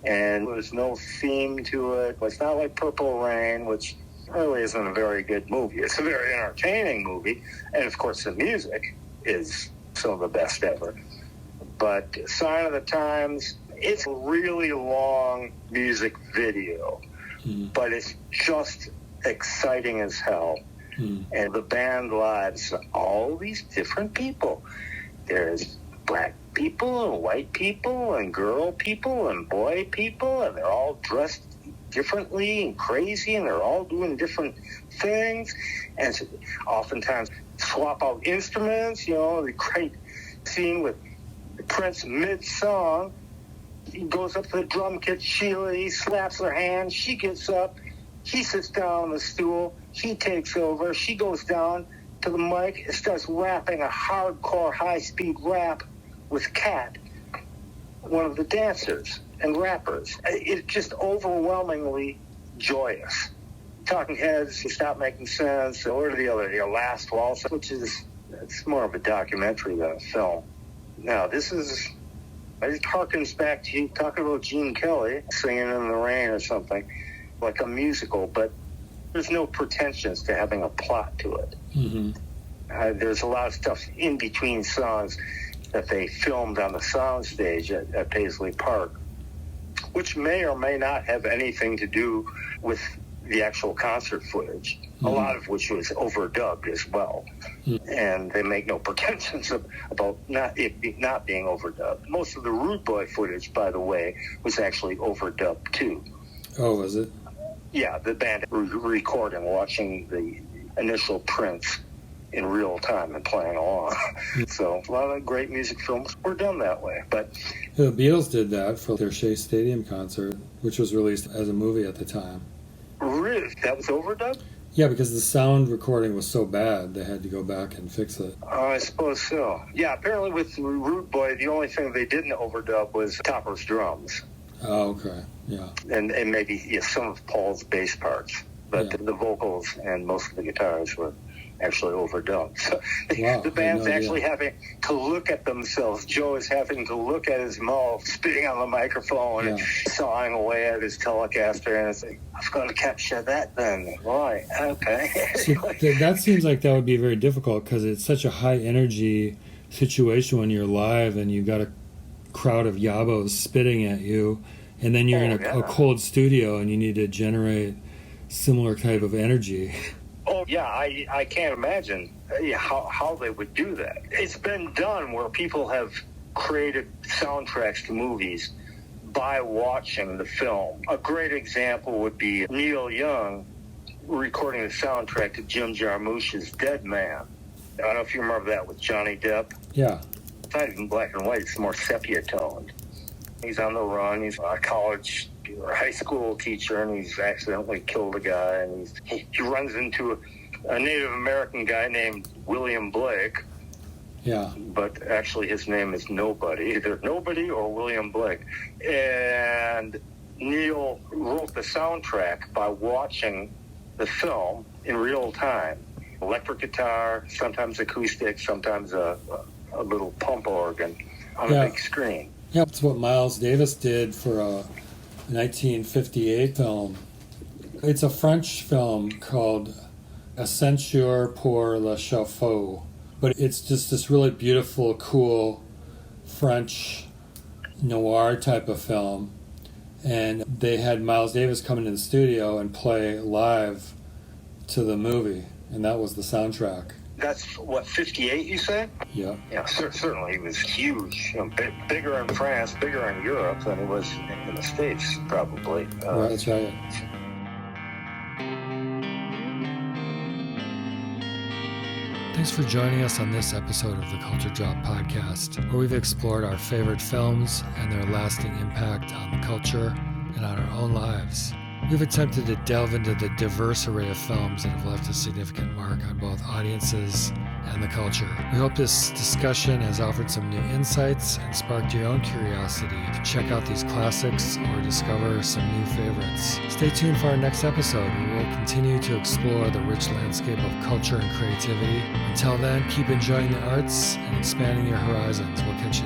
and there's no theme to it. It's not like Purple Rain, which really isn't a very good movie. It's a very entertaining movie, and of course the music is some of the best ever. But Sign of the Times, it's a really long music video, but it's just exciting as hell. And the band lives all these different people. There's black people and white people and girl people and boy people, and they're all dressed differently and crazy, and they're all doing different things, and so oftentimes swap out instruments. You know, the great scene with Prince mid-song, he goes up to the drum kit, Sheila, he slaps her hand, she gets up, he sits down on the stool, he takes over, she goes down to the mic and starts rapping a hardcore high-speed rap with Cat, one of the dancers and rappers. It's just overwhelmingly joyous. Talking Heads, Stop Making Sense, or the other, Last Waltz, which is, it's more of a documentary than a film. Now, it harkens back to you talking about Gene Kelly singing in the rain or something, like a musical, but there's no pretensions to having a plot to it. There's a lot of stuff in between songs that they filmed on the soundstage at Paisley Park, which may or may not have anything to do with the actual concert footage, a lot of which was overdubbed as well. And they make no pretensions about it not being overdubbed. Most of the Rude Boy footage, by the way, was actually overdubbed too.
Oh, was it?
Yeah, the band recording, watching the initial prints in real time and playing along. So a lot of great music films were done that way. But
the Beatles did that for their Shea Stadium concert, which was released as a movie at the time.
Really? That was overdubbed?
Yeah, because the sound recording was so bad, they had to go back and fix it.
I suppose so. Yeah, apparently with Rude Boy, the only thing they didn't overdub was Topper's drums.
Oh, okay, yeah.
And maybe some of Paul's bass parts. But the vocals and most of the guitars were actually overdubbed. So the band's actually having to look at themselves. Joe is having to look at his mouth, spitting on the microphone and sawing away at his Telecaster, and it's like, I've got to capture that then. Right, okay.
See, that seems like that would be very difficult because it's such a high energy situation when you're live and you've got a crowd of yabos spitting at you, and then you're in a cold studio and you need to generate similar type of energy.
Oh, yeah, I can't imagine how they would do that. It's been done where people have created soundtracks to movies by watching the film. A great example would be Neil Young recording the soundtrack to Jim Jarmusch's Dead Man. I don't know if you remember that with Johnny Depp.
Yeah.
It's not even black and white, it's more sepia toned. He's on the run, he's a college or high school teacher, and he's accidentally killed a guy, and he runs into a Native American guy named William Blake.
Yeah.
But actually his name is Nobody, either Nobody or William Blake. And Neil wrote the soundtrack by watching the film in real time. Electric guitar, sometimes acoustic, sometimes a little pump organ on a big screen.
Yeah, that's what Miles Davis did for a 1958 film It's a French film called A Ceinture pour le Chauffe, but it's just this really beautiful, cool French noir type of film. And they had Miles Davis come into the studio and play live to the movie, and that was the soundtrack.
That's, 58, you said?
Yeah.
Yeah, certainly he was huge. Bigger in France, bigger in Europe than he was in the States, probably.
Right, that's right. Thanks for joining us on this episode of the Culture Drop Podcast, where we've explored our favorite films and their lasting impact on the culture and on our own lives. We've attempted to delve into the diverse array of films that have left a significant mark on both audiences and the culture. We hope this discussion has offered some new insights and sparked your own curiosity to check out these classics or discover some new favorites. Stay tuned for our next episode, where we'll continue to explore the rich landscape of culture and creativity. Until then, keep enjoying the arts and expanding your horizons. We'll catch